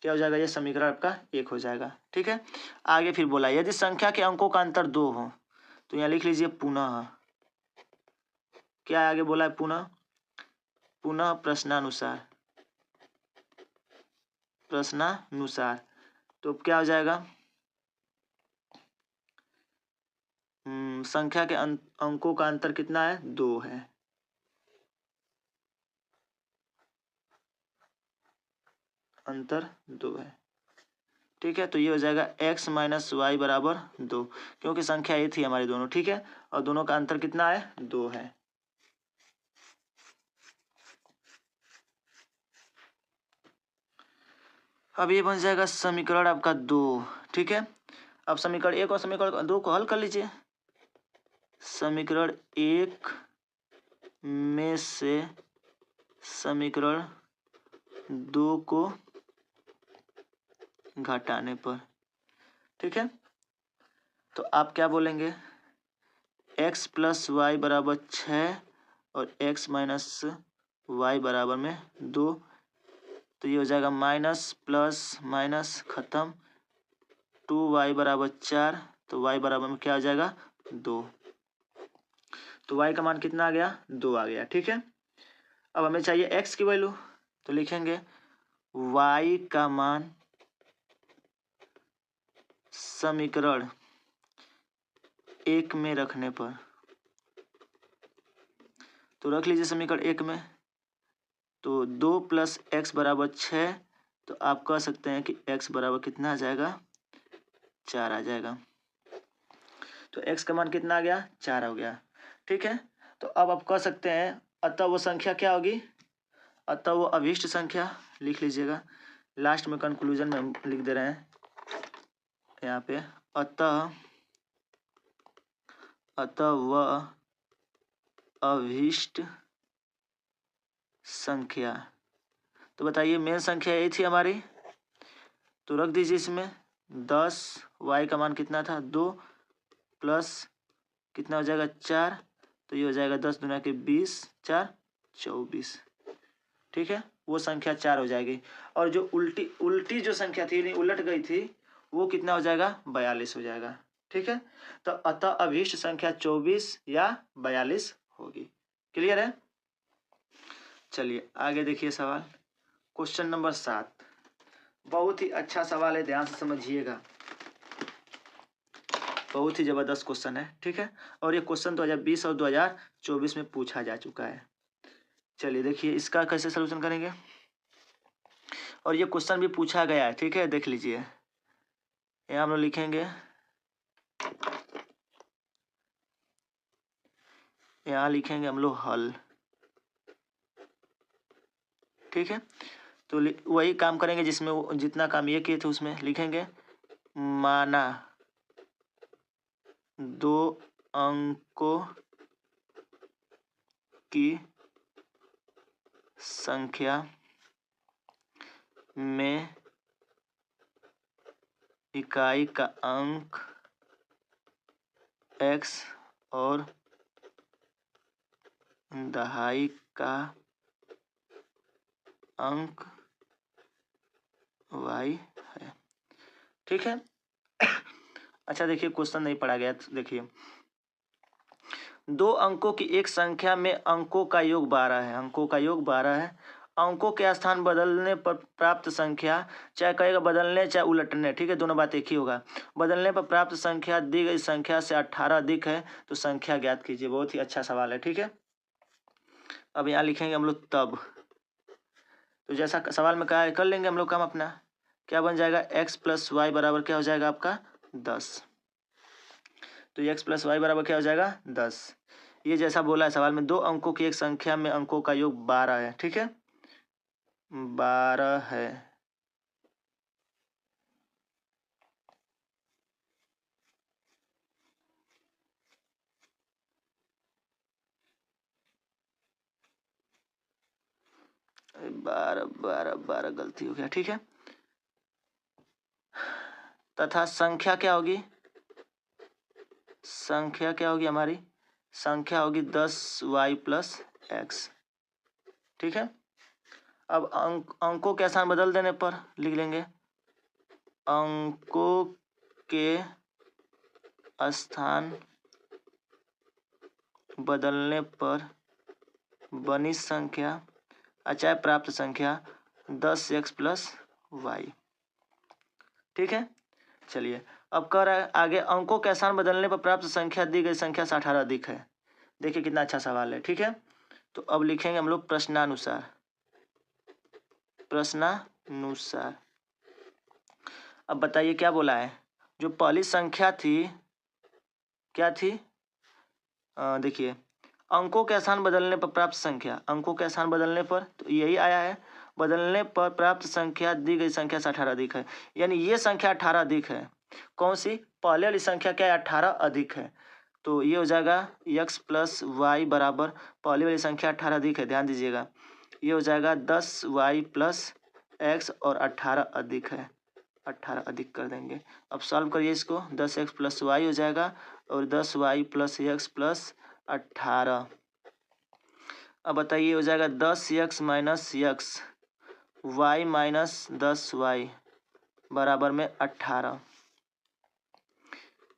क्या हो जाएगा ये समीकरण आपका 1 हो जाएगा। ठीक है, आगे फिर बोला यदि संख्या के अंकों का अंतर 2 हो तो यहाँ लिख लीजिए पुनः। क्या आगे बोला है पुनः? पुनः प्रश्नानुसार। प्रश्नानुसार तो क्या हो जाएगा संख्या के अंकों का अंतर कितना है 2 है। अंतर 2 है। ठीक है, तो ये हो जाएगा x माइनस वाई बराबर 2 क्योंकि संख्या ये थी हमारी दोनों। ठीक है, और दोनों का अंतर कितना है 2 है। अब ये बन जाएगा समीकरण आपका 2। ठीक है, अब समीकरण 1 और समीकरण 2 को हल कर लीजिए। समीकरण 1 में से समीकरण 2 को घटाने पर, ठीक है, तो आप क्या बोलेंगे x प्लस वाई बराबर 6 और x माइनस वाई बराबर में 2। तो ये हो जाएगा माइनस प्लस माइनस खत्म 2y बराबर 4। तो y बराबर में क्या आ जाएगा 2। तो y का मान कितना आ गया 2 आ गया। ठीक है, अब हमें चाहिए x की वैल्यू तो लिखेंगे y का मान समीकरण 1 में रखने पर, तो रख लीजिए समीकरण 1 में। तो 2 प्लस एक्स बराबर 6। तो आप कह सकते हैं कि x बराबर कितना आ जाएगा 4 आ जाएगा। तो x का मान कितना आ गया 4 हो गया। ठीक है, तो अब आप कह सकते हैं अतः वो संख्या क्या होगी, अतः वो अभीष्ट संख्या लिख लीजिएगा। लास्ट में कंक्लूजन में हम लिख दे रहे हैं यहाँ पे अतः वह अभीष्ट संख्या। तो बताइए मेन संख्या यही थी हमारी, तो रख दीजिए इसमें 10। y का मान कितना था 2 प्लस कितना हो जाएगा 4। तो ये हो जाएगा 10 दूना के 20 4 24। ठीक है, वो संख्या 4 हो जाएगी। और जो उल्टी जो संख्या थी नहीं उलट गई थी वो कितना हो जाएगा 42 हो जाएगा। ठीक है, तो अतः अभीष्ट संख्या 24 या 42 होगी। क्लियर है? चलिए आगे देखिए सवाल क्वेश्चन नंबर 7। बहुत ही अच्छा सवाल है, ध्यान से समझिएगा। बहुत ही जबरदस्त क्वेश्चन है। ठीक है, और ये क्वेश्चन 2020 और 2024 में पूछा जा चुका है। चलिए देखिए इसका कैसे सलूशन करेंगे, और ये क्वेश्चन भी पूछा गया है। ठीक है, देख लीजिए यहाँ हम लोग लिखेंगे, यहाँ लिखेंगे हम लोग हल। ठीक है, तो वही काम करेंगे जिसमें वो जितना काम ये किए थे उसमें लिखेंगे माना 2 अंकों की संख्या में इकाई का अंक x और दहाई का अंक y है। ठीक है, अच्छा देखिए क्वेश्चन नहीं पढ़ा गया, तो देखिए 2 अंकों की एक संख्या में अंकों का योग 12 है। अंकों का योग 12 है। अंकों के स्थान बदलने पर प्राप्त संख्या, चाहे कहेगा बदलने चाहे उलटने, ठीक है, दोनों बात एक ही होगा। बदलने पर प्राप्त संख्या दी गई संख्या से 18 अधिक है तो संख्या ज्ञात कीजिए। बहुत ही अच्छा सवाल है। ठीक है, अब यहाँ लिखेंगे हम लोग तब, तो जैसा सवाल में कहा है कर लेंगे हम लोग काम अपना। क्या बन जाएगा x प्लस वाई बराबर क्या हो जाएगा आपका 10। तो x प्लस वाई बराबर क्या हो जाएगा 10। ये जैसा बोला है सवाल में, 2 अंकों की एक संख्या में अंकों का योग 12 है, ठीक है, 12 है। बारह बारह बारह गलती हो गया, ठीक है। तथा संख्या क्या होगी, संख्या क्या होगी हमारी, संख्या होगी 10y प्लस एक्स, ठीक है। अब अंकों के स्थान बदल देने पर लिख लेंगे, अंकों के स्थान बदलने पर बनी संख्या चाहे प्राप्त संख्या 10x प्लस वाई, ठीक है। चलिए अब कह रहा है आगे, अंकों के स्थान बदलने पर प्राप्त संख्या दी गई संख्या से 18 अधिक है। देखिए कितना अच्छा सवाल है, ठीक है। तो अब लिखेंगे हम लोग प्रश्नानुसार, प्रश्नानुसार। अब बताइए क्या बोला है, जो पहली संख्या थी क्या थी, देखिए अंकों के स्थान बदलने पर प्राप्त संख्या, अंकों के स्थान बदलने पर तो यही आया है, बदलने पर प्राप्त संख्या दी गई संख्या से 18 अधिक है, यानी ये संख्या 18 अधिक है। कौन सी, पहले वाली संख्या क्या है, 18 अधिक है। तो ये हो जाएगा x प्लस वाई बराबर, पहले वाली संख्या 18 अधिक है, ध्यान दीजिएगा, ये हो जाएगा 10y प्लस एक्स और 18 अधिक है, 18 अधिक कर देंगे। अब सॉल्व करिए इसको, 10x प्लस वाई हो जाएगा और 10y प्लस एक्स प्लस 18। अब बताइए हो जाएगा 10x minus x, Y minus 10y बराबर में 18,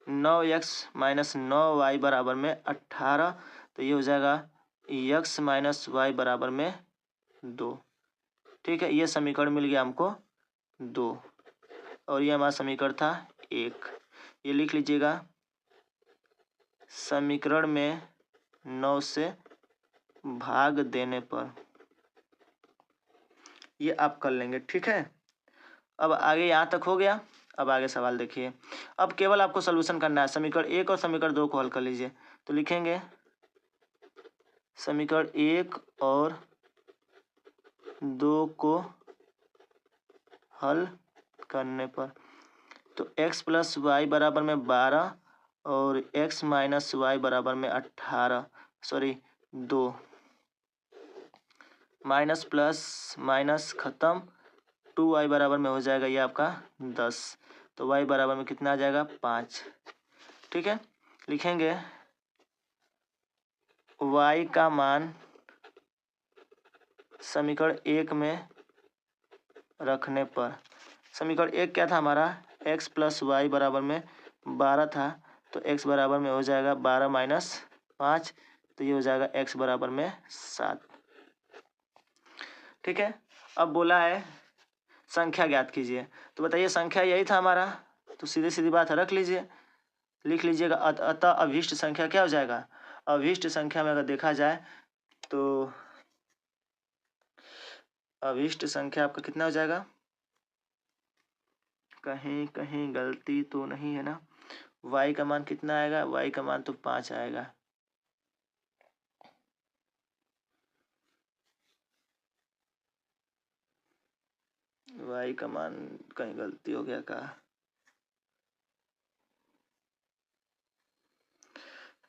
9x माइनस 9y बराबर में 18। तो ये हो जाएगा x माइनस वाई बराबर में 2, ठीक है। ये समीकरण मिल गया हमको 2 और ये हमारा समीकरण था 1। ये लिख लीजिएगा, समीकरण में 9 से भाग देने पर, ये आप कर लेंगे, ठीक है। अब आगे यहाँ तक हो गया। अब आगे सवाल देखिए, अब केवल आपको सॉल्यूशन करना है, समीकरण 1 और समीकरण 2 को हल कर लीजिए। तो लिखेंगे समीकरण 1 और 2 को हल करने पर, तो x प्लस वाई बराबर में 12 और x माइनस वाई बराबर में 18, सॉरी 2, माइनस प्लस माइनस खत्म, 2y बराबर में हो जाएगा ये आपका 10। तो y बराबर में कितना आ जाएगा 5, ठीक है। लिखेंगे y का मान समीकरण 1 में रखने पर, समीकरण 1 क्या था हमारा, x प्लस वाई बराबर में 12 था, तो x बराबर में हो जाएगा 12 माइनस 5, तो ये हो जाएगा x बराबर में 7, ठीक है। अब बोला है संख्या ज्ञात कीजिए, तो बताइए संख्या यही था हमारा, तो सीधी सीधी बात है रख लीजिए, लिख लीजिएगा। अतः अभीष्ट संख्या क्या हो जाएगा, अभीष्ट संख्या में अगर देखा जाए तो अभीष्ट संख्या आपका कितना हो जाएगा, कहीं कहीं गलती तो नहीं है ना, y का मान कितना आएगा, y का मान तो 5 आएगा, y का मान कहीं गलती हो गया का,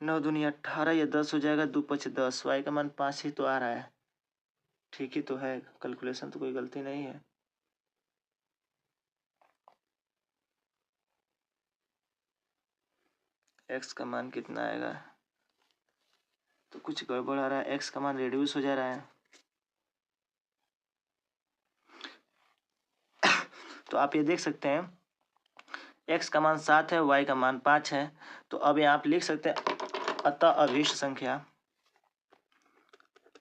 9 दूनी 18, या 10 हो जाएगा, 2 5 10, y का मान 5 ही तो आ रहा है, ठीक ही तो है, कैलकुलेशन तो कोई गलती नहीं है। x का मान कितना आएगा, तो कुछ गड़बड़ आ रहा है, x का मान रिड्यूस हो जा रहा है। तो आप ये देख सकते हैं x का मान 7 है, y का मान 5 है। तो अब यहाँ आप लिख सकते हैं अतः अभीष्ट संख्या,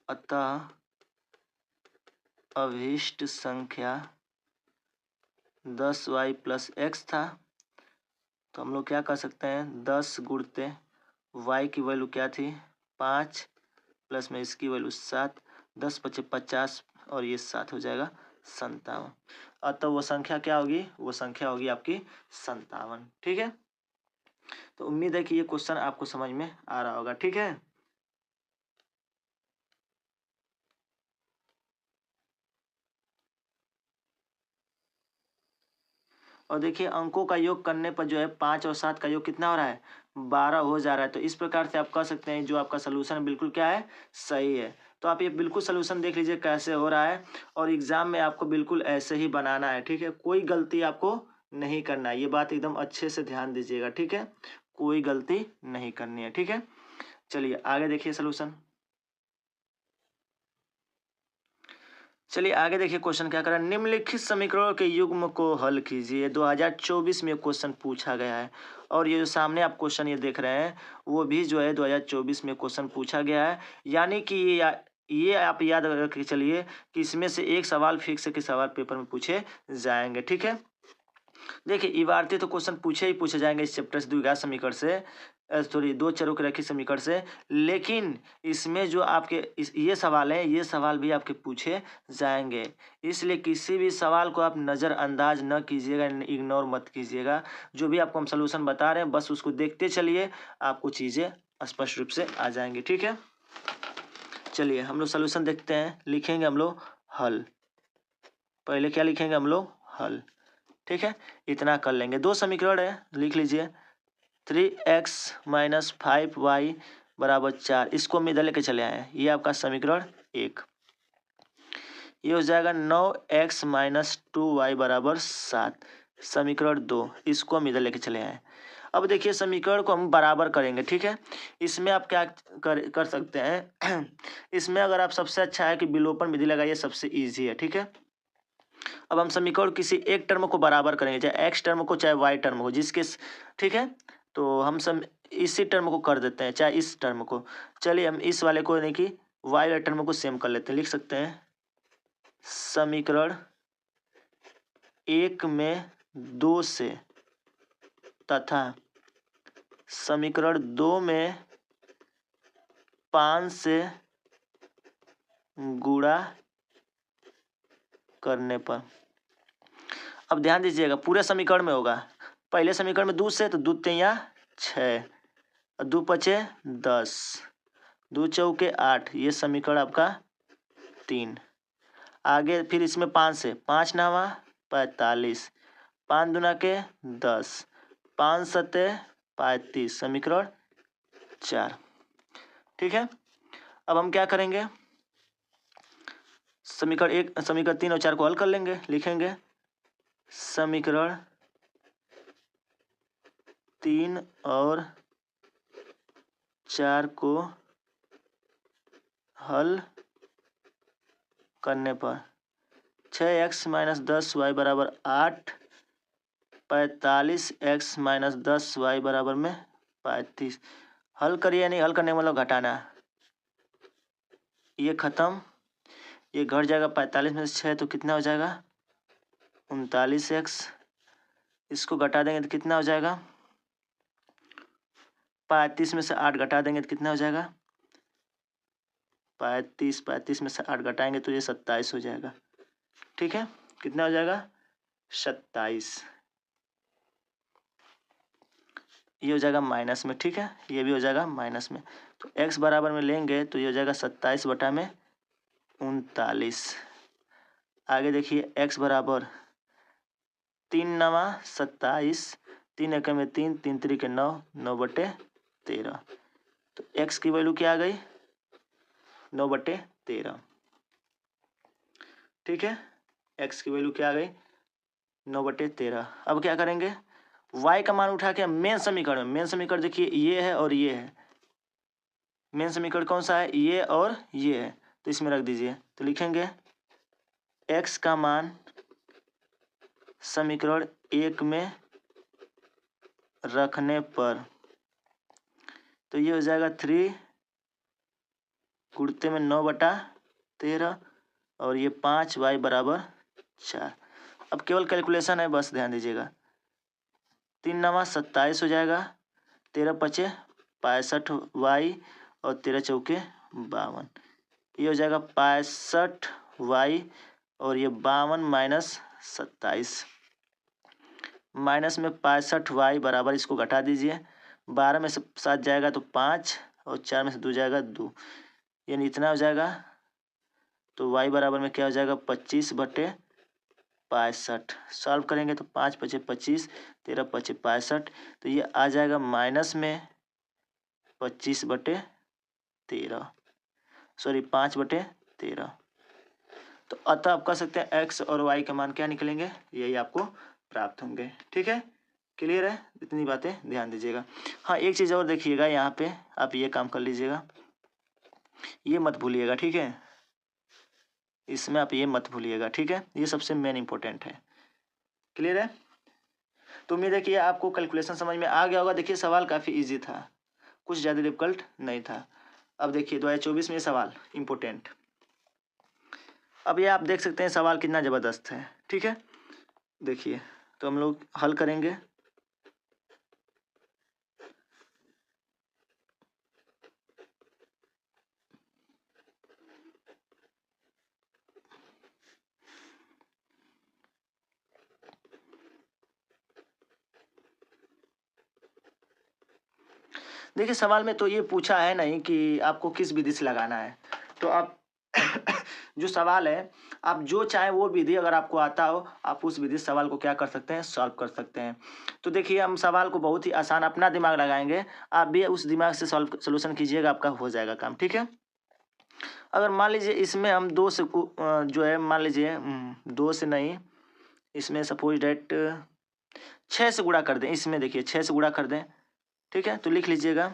अतः अभीष्ट संख्या 10y प्लस एक्स था। तो हम लोग क्या कर सकते हैं, 10 गुणते y की वैल्यू क्या थी 5, प्लस में इसकी वैल्यू 7, 10 × 5 = 50 और ये 7 हो जाएगा 57। अतः वो संख्या क्या होगी, वो संख्या होगी आपकी 57, ठीक है। तो उम्मीद है कि ये क्वेश्चन आपको समझ में आ रहा होगा। ठीक है, और देखिए अंकों का योग करने पर जो है 5 और 7 का योग कितना हो रहा है, 12 हो जा रहा है। तो इस प्रकार से आप कह सकते हैं जो आपका सोल्यूशन बिल्कुल क्या है, सही है। तो आप ये बिल्कुल सोल्यूशन देख लीजिए कैसे हो रहा है, और एग्जाम में आपको बिल्कुल ऐसे ही बनाना है। ठीक है, कोई गलती आपको नहीं करना है, ये बात एकदम अच्छे से ध्यान दीजिएगा। ठीक है, कोई गलती नहीं करनी है। ठीक है, चलिए आगे देखिए सोल्यूशन। चलिए आगे देखिए क्वेश्चन क्या कर रहा है। निम्नलिखित समीकरणों के युग्म को हल कीजिए। 2024 में क्वेश्चन पूछा गया है, और ये जो सामने आप क्वेश्चन ये देख रहे हैं वो भी जो है 2024 में क्वेश्चन पूछा गया है। यानी कि ये आप याद रख के चलिए कि इसमें से एक सवाल फिक्स है कि सवाल पेपर में पूछे जाएंगे। ठीक है, देखिए इबारती तो क्वेश्चन पूछे ही पूछे जाएंगे इस चैप्टर से, द्विघात समीकरण से, सॉरी दो चरों के रैखिक समीकरण से। लेकिन इसमें जो आपके ये सवाल है, ये सवाल भी आपके पूछे जाएंगे। इसलिए किसी भी सवाल को आप नज़रअंदाज न कीजिएगा, इग्नोर मत कीजिएगा। जो भी आपको हम सोल्यूशन बता रहे हैं बस उसको देखते चलिए, आपको चीज़ें स्पष्ट रूप से आ जाएंगी। ठीक है, चलिए हम लोग सोल्यूशन देखते हैं। लिखेंगे हम लोग हल, पहले क्या लिखेंगे हम लोग, हल। ठीक है, इतना कर लेंगे। दो समीकरण है, लिख लीजिए। 3x माइनस 5y बराबर 4, इसको हम इधर लेके चले आए हैं। ये आपका समीकरण 1। ये हो जाएगा 9x माइनस 2y बराबर 7, समीकरण 2। इसको हम इधर लेके चले आए हैं। अब देखिए समीकरण को हम बराबर करेंगे। ठीक है, इसमें आप क्या कर सकते हैं इसमें अगर आप सबसे अच्छा है कि विलोपन विधि लगाइए, सबसे ईजी है। ठीक है, अब हम समीकरण किसी एक टर्म को बराबर करेंगे, चाहे एक्स टर्म को चाहे वाई टर्म को, जिसके ठीक है, तो हम इसी टर्म को कर देते हैं, चाहे इस टर्म को। चलिए हम इस वाले को नहीं कि वाई वाले टर्म को सेम कर लेते हैं। लिख सकते हैं समीकरण 1 में 2 से तथा समीकरण 2 में 5 से गुणा करने पर। अब ध्यान दीजिएगा पूरे समीकरण में होगा। पहले समीकरण में 2 से, तो 2 तिया 6, 2 पचे 10, 2 चौके 8, ये समीकरण आपका 3। आगे फिर इसमें 5 से, 5 नावा 45, 5 दूना के 10, 5 सते 35, समीकरण 4। ठीक है, अब हम क्या करेंगे, समीकरण 1, समीकरण 3 और 4 को हल कर लेंगे। लिखेंगे समीकरण 3 और 4 को हल करने पर 6x माइनस 10y बराबर 8, 45x माइनस 10y बराबर में 35। हल करिए, नहीं हल करने का मतलब घटाना, ये खत्म, ये घट जाएगा। 45 में से 6 तो कितना हो जाएगा, 39x। इसको घटा देंगे तो कितना हो जाएगा, 35 में से 8 घटा देंगे तो कितना हो जाएगा, 35 में से 8 घटाएंगे तो ये 27 हो जाएगा। ठीक है, कितना हो जाएगा, 27। ये हो जाएगा माइनस में। ठीक है, ये भी हो जाएगा माइनस में। तो x बराबर में लेंगे तो ये हो जाएगा 27 बटा में 39। आगे देखिए x बराबर 3 नवा 27, 3 एक में 3, 3 3 9, 9 बटे 13। तो x की वैल्यू क्या आ गई, 9 बटे 13। ठीक है, x की वैल्यू क्या आ गई, 9 बटे 13। अब क्या करेंगे, y का मान उठा के मेन समीकरण में, मेन समीकरण देखिए ये है और ये है। मेन समीकरण कौन सा है, ये और ये है, तो इसमें रख दीजिए। तो लिखेंगे x का मान समीकरण 1 में रखने पर, तो ये हो जाएगा 3 गुणते में 9 बटा 13, और ये 5y बराबर 4। अब केवल कैलकुलेशन है, बस ध्यान दीजिएगा। 3 नवा 27 हो जाएगा, 13 पचे 65y, और 13 चौके 52। ये हो जाएगा 65y, और ये 52 माइनस 27, माइनस में 65y बराबर, इसको घटा दीजिए 12 में से 7 जाएगा तो 5 और 4 में से 2 जाएगा 2, यानी इतना हो जाएगा। तो y बराबर में क्या हो जाएगा 25/65। सॉल्व करेंगे तो 5 × 5 = 25, 13 × 5 = 65, तो ये आ जाएगा माइनस में 25/13, सॉरी 5/13। तो अतः आप कह सकते हैं x और y का मान क्या निकलेंगे, यही आपको प्राप्त होंगे। ठीक है, क्लियर है, इतनी बातें ध्यान दीजिएगा। हाँ, एक चीज़ और देखिएगा, यहाँ पे आप ये काम कर लीजिएगा, ये मत भूलिएगा। ठीक है, इसमें आप ये मत भूलिएगा। ठीक है, ये सबसे मेन इंपॉर्टेंट है। क्लियर है, तो उम्मीद है कि आपको कैलकुलेशन समझ में आ गया होगा। देखिए सवाल काफ़ी इजी था, कुछ ज़्यादा डिफिकल्ट नहीं था। अब देखिए 2024 में ये सवाल इम्पोर्टेंट, अब ये आप देख सकते हैं सवाल कितना ज़बरदस्त है। ठीक है, देखिए तो हम लोग हल करेंगे। देखिए सवाल में तो ये पूछा है नहीं कि आपको किस विधि से लगाना है, तो आप जो सवाल है आप जो चाहे वो विधि अगर आपको आता हो, आप उस विधि से सवाल को क्या कर सकते हैं, सॉल्व कर सकते हैं। तो देखिए हम सवाल को बहुत ही आसान अपना दिमाग लगाएंगे, आप भी उस दिमाग से सोल्यूशन कीजिएगा, आपका हो जाएगा काम। ठीक है, अगर मान लीजिए इसमें हम 2 से जो है मान लीजिए 2 से नहीं, इसमें सपोज डेट 6 से गुणा कर दें, इसमें देखिए 6 से गुणा कर दें। ठीक है, तो लिख लीजिएगा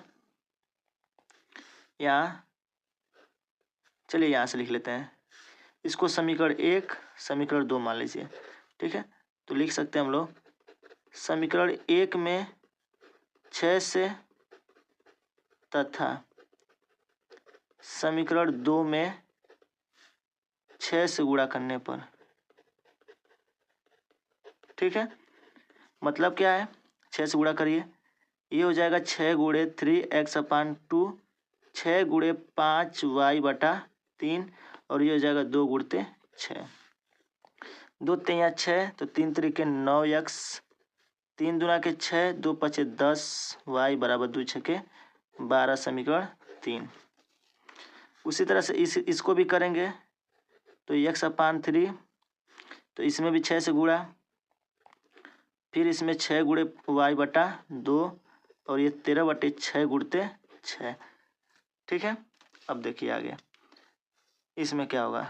यहाँ, चलिए यहाँ से लिख लेते हैं इसको, समीकरण 1 समीकरण 2 मान लीजिए। ठीक है, तो लिख सकते हैं हम लोग समीकरण 1 में 6 से तथा समीकरण 2 में 6 से गुणा करने पर। ठीक है, मतलब क्या है, 6 से गुणा करिए, ये हो जाएगा 6 × 3x/2, 6 × 5y/3, और ये हो जाएगा 2 × 6, 2 3 6, तो 3 3 9x, 3 दूना 6, 2 5 10, y बराबर 2 6 12, समीकरण 3। उसी तरह से इसको भी करेंगे, तो x/3, तो इसमें भी 6 से गुणा, फिर इसमें 6 × y/2, और ये 13/6 × 6। ठीक है, अब देखिए आगे इसमें क्या होगा,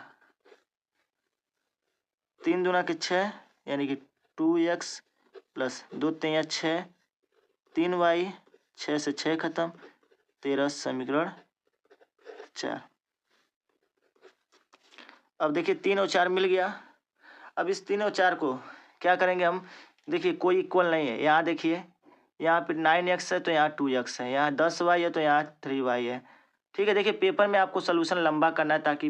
3 दूना 6 यानी कि 2x प्लस 2 3 6, 3y, 6 से 6 खत्म, 13, समीकरण 4। अब देखिए 3 और 4 मिल गया। अब इस 3 और 4 को क्या करेंगे हम, देखिए कोई इक्वल नहीं है, यहाँ देखिए यहाँ पे 9x है तो यहाँ 2x है, यहाँ 10y है तो यहाँ 3y है। ठीक है, देखिए पेपर में आपको सोल्यूशन लंबा करना है ताकि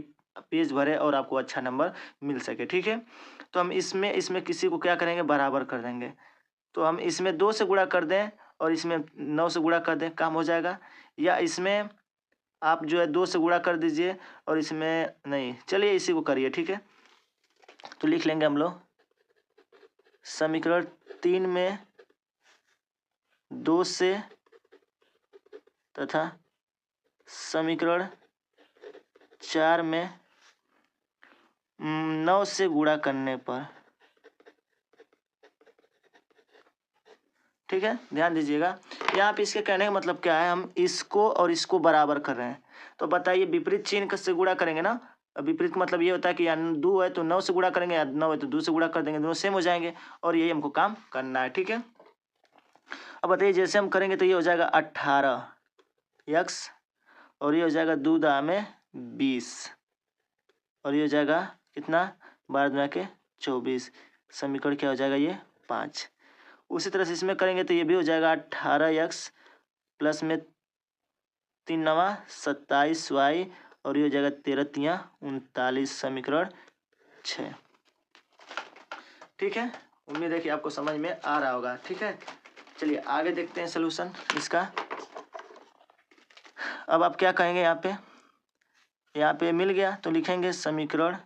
पेज भरे और आपको अच्छा नंबर मिल सके। ठीक है, तो हम इसमें किसी को क्या करेंगे, बराबर कर देंगे। तो हम इसमें 2 से गुणा कर दें और इसमें 9 से गुणा कर दें, काम हो जाएगा। या इसमें आप जो है 2 से गुणा कर दीजिए और इसमें नहीं, चलिए इसी को करिए। ठीक है, तो लिख लेंगे हम लोग समीकरण 3 में 2 से तथा समीकरण 4 में 9 से गुणा करने पर। ठीक है, ध्यान दीजिएगा, यहाँ पे इसके कहने का मतलब क्या है, हम इसको और इसको बराबर कर रहे हैं। तो बताइए विपरीत चिन्ह से गुणा करेंगे ना, विपरीत का मतलब ये होता है कि यहाँ 2 है तो 9 से गुणा करेंगे, या 9 है तो 2 से गुणा कर देंगे, दोनों सेम हो जाएंगे, और यही हमको काम करना है। ठीक है, अब बताइए जैसे हम करेंगे तो ये हो जाएगा 18x, और ये हो जाएगा 2 × में 20, और ये हो जाएगा कितना, 12 × 24, समीकरण क्या हो जाएगा, ये 5। उसी तरह से इसमें करेंगे तो ये भी हो जाएगा 18x प्लस में 3 9 27y, और ये हो जाएगा 13 3 39, समीकरण 6। ठीक है, उम्मीद है कि आपको समझ में आ रहा होगा। ठीक है, चलिए आगे देखते हैं सलूशन इसका। अब आप क्या कहेंगे, यहाँ पे मिल गया तो लिखेंगे समीकरण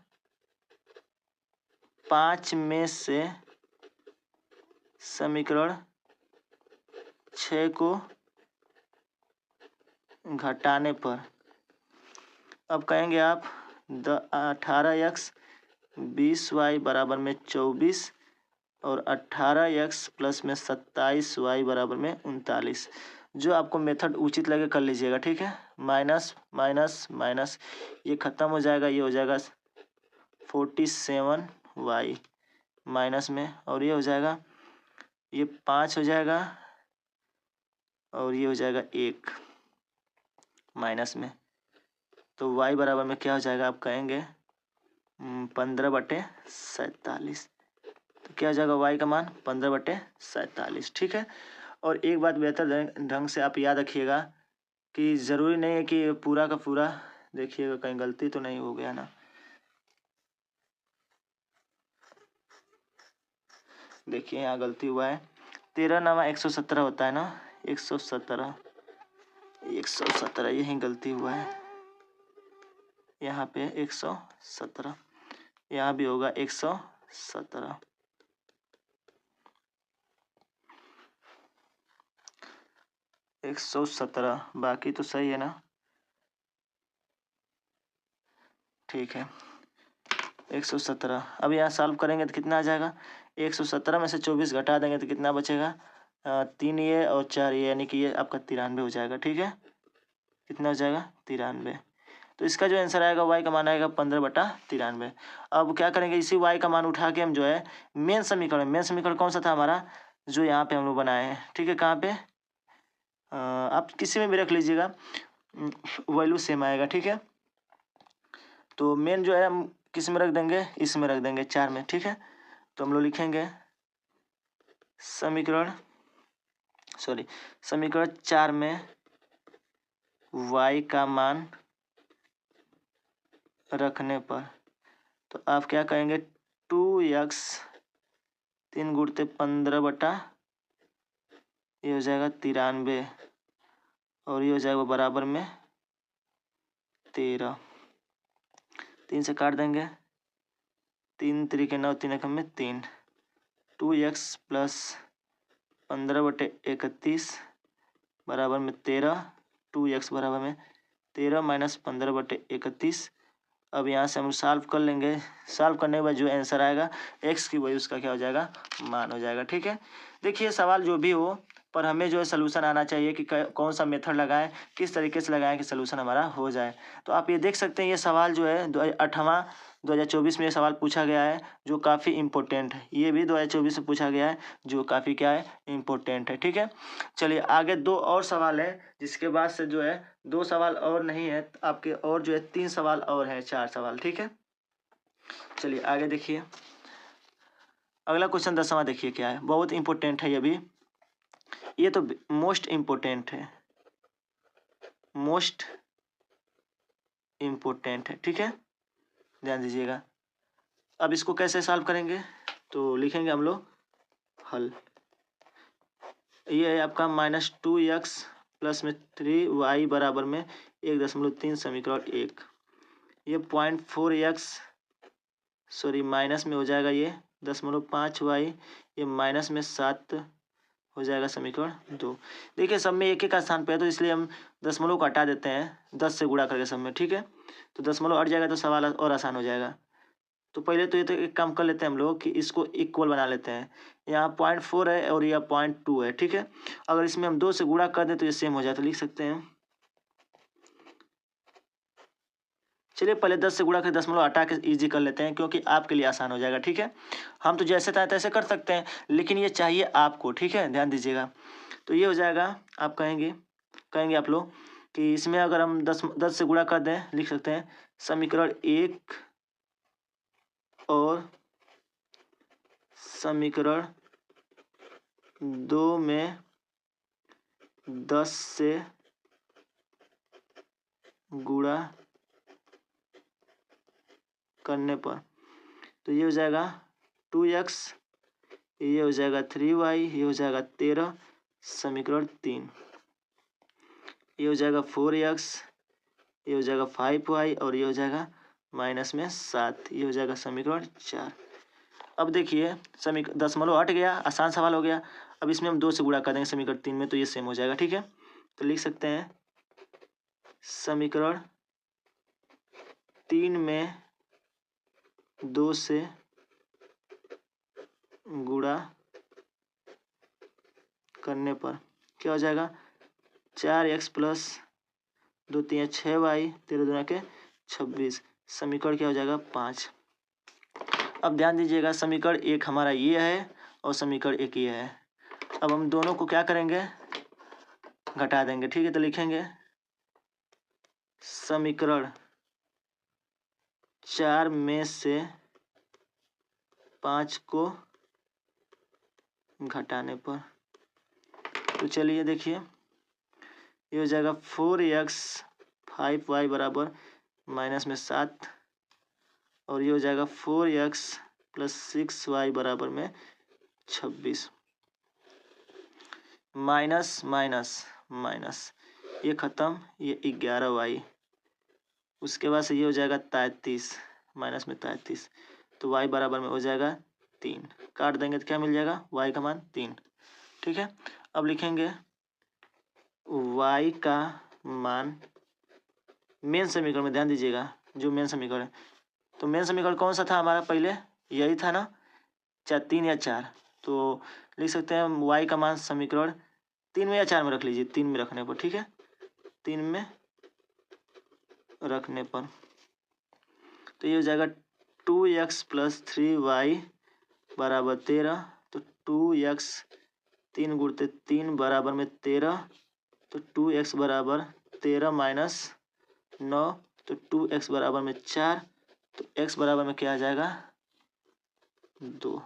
5 में से समीकरण 6 को घटाने पर अब कहेंगे आप 18x 20y बराबर में 24 और 18x प्लस में 27y बराबर में 39। जो आपको मेथड उचित लगे कर लीजिएगा, ठीक है। माइनस माइनस माइनस ये ख़त्म हो जाएगा, ये हो जाएगा 47y माइनस में, और ये हो जाएगा, ये 5 हो जाएगा और ये हो जाएगा 1 माइनस में। तो y बराबर में क्या हो जाएगा आप कहेंगे 15/47। तो क्या हो जाएगा y का मान 15/47, ठीक है। और एक बात बेहतर ढंग से आप याद रखिएगा कि ज़रूरी नहीं है कि पूरा का पूरा देखिएगा, कहीं गलती तो नहीं हो गया ना। देखिए यहाँ गलती हुआ है, 13 नवा 117 होता है ना, 117 यही गलती हुआ है। यहाँ पे 117, यहाँ भी होगा 117। बाकी तो सही है ना, ठीक है। 117 अब यहाँ सॉल्व करेंगे तो कितना आ जाएगा, 117 में से 24 घटा देंगे तो कितना बचेगा 3 ये और 4 ये, यानी कि ये आपका 93 हो जाएगा, ठीक है। कितना हो जाएगा 93। तो इसका जो आंसर आएगा y का मान आएगा 15/93। अब क्या करेंगे, इसी y का मान उठा के हम जो है मेन समीकरण कौन सा था हमारा, जो यहाँ पे हम लोग बनाए हैं, ठीक है। कहाँ पे आप किसी में भी रख लीजिएगा, वैल्यू सेम आएगा, ठीक है। तो मेन जो है हम किस में रख देंगे, इसमें रख देंगे 4 में, ठीक है। तो हम लोग लिखेंगे समीकरण 4 में y का मान रखने पर, तो आप क्या कहेंगे 2x 3 गुणते 15 ये हो जाएगा 93 और ये हो जाएगा बराबर में 13। 3 से काट देंगे, 3 3 9 3 एकम में 3, 2x प्लस 15/31 बराबर में 13, 2x बराबर में 13 माइनस 15/31। अब यहाँ से हम सॉल्व कर लेंगे, सॉल्व करने के बाद जो आंसर आएगा x की वही उसका क्या हो जाएगा मान हो जाएगा, ठीक है। देखिए सवाल जो भी हो पर हमें जो है सलूशन आना चाहिए कि कौन सा मेथड लगाएं, किस तरीके से लगाएं कि सलूशन हमारा हो जाए। तो आप ये देख सकते हैं ये सवाल जो है 2024 में ये सवाल पूछा गया है जो काफ़ी इम्पोर्टेंट है। ये भी 2024 में पूछा गया है जो काफ़ी क्या है इम्पोर्टेंट है, ठीक है। चलिए आगे 2 और सवाल है, जिसके बाद से जो है 2 सवाल और नहीं है आपके, और जो है 3 सवाल और है, 4 सवाल, ठीक है। चलिए आगे देखिए, अगला क्वेश्चन 10वां देखिए क्या है, बहुत इंपॉर्टेंट है ये भी, ये तो मोस्ट इम्पोर्टेंट है, मोस्ट इम्पोर्टेंट है, ठीक है, ध्यान दीजिएगा। अब इसको कैसे सॉल्व करेंगे, तो लिखेंगे हम लोग हल। ये है आपका -2x प्लस में 3y बराबर में 1.3 समीकरण 1। ये 0.4x माइनस में हो जाएगा ये 0.5y, ये माइनस में 7 हो जाएगा समीकरण 2। देखिए सब में एक एक का स्थान पे है तो इसलिए हम दशमलव को हटा देते हैं 10 से गुणा करके सब में, ठीक है। तो दशमलव हट जाएगा तो सवाल और आसान हो जाएगा। तो पहले तो ये तो एक काम कर लेते हैं हम लोग कि इसको इक्वल बना लेते हैं। यहाँ 0.4 है और यह 0.2 है, ठीक है। अगर इसमें हम 2 से गुणा कर दें तो ये सेम हो जाए, तो लिख सकते हैं। चलिए पहले 10 से गुणा कर दशमलव हटा के ईजी कर लेते हैं क्योंकि आपके लिए आसान हो जाएगा, ठीक है। हम तो जैसे चाहे तैसे कर सकते हैं लेकिन ये चाहिए आपको, ठीक है, ध्यान दीजिएगा। तो ये हो जाएगा, आप कहेंगे आप लोग कि इसमें अगर हम 10 से गुणा कर दें, लिख सकते हैं समीकरण 1 और समीकरण 2 में 10 से गुणा करने पर, तो ये हो जाएगा 2x, ये हो जाएगा 3y, ये हो जाएगा 13 समीकरण 3, ये हो जाएगा 4x, ये हो जाएगा 5y और ये हो जाएगा माइनस में 7, ये हो जाएगा समीकरण 4। अब देखिए दशमलव हट गया, आसान सवाल हो गया। अब इसमें हम 2 से गुणा कर देंगे समीकरण 3 में तो ये सेम हो जाएगा, ठीक है। तो लिख सकते हैं समीकरण 3 में 2 से गुणा करने पर क्या हो जाएगा? 4x प्लस 2 3 6y 13 दूना के 26। समीकरण क्या हो जाएगा? 5। अब ध्यान दीजिएगा, समीकरण 1 हमारा ये है और समीकरण 1 ये है। अब हम दोनों को क्या करेंगे? घटा देंगे। ठीक है, तो लिखेंगे समीकरण 4 में से 5 को घटाने पर, तो चलिए देखिए, ये हो जाएगा 4x 5y बराबर माइनस में 7 और ये हो जाएगा 4x प्लस 6y बराबर में 26। माइनस माइनस माइनस, ये ख़त्म, ये 11y, उसके बाद से ये हो जाएगा 33, माइनस में 33, तो y बराबर में हो जाएगा 3। काट देंगे तो क्या मिल जाएगा? y का मान 3। ठीक है, अब लिखेंगे y का मान मेन समीकरण में, ध्यान दीजिएगा जो मेन समीकरण है, तो मेन समीकरण कौन सा था हमारा? पहले यही था ना, 3 या 4, तो लिख सकते हैं y का मान समीकरण 3 में या 4 में रख लीजिए, 3 में रखने पर। ठीक है, 3 में रखने पर तो ये हो जाएगा 2x प्लस 3y बराबर 13, तो 2x 3 गुणते 3 बराबर में 13, तो 2x बराबर 13 माइनस 9, तो 2x बराबर में 4, तो x बराबर में क्या आ जाएगा? 2।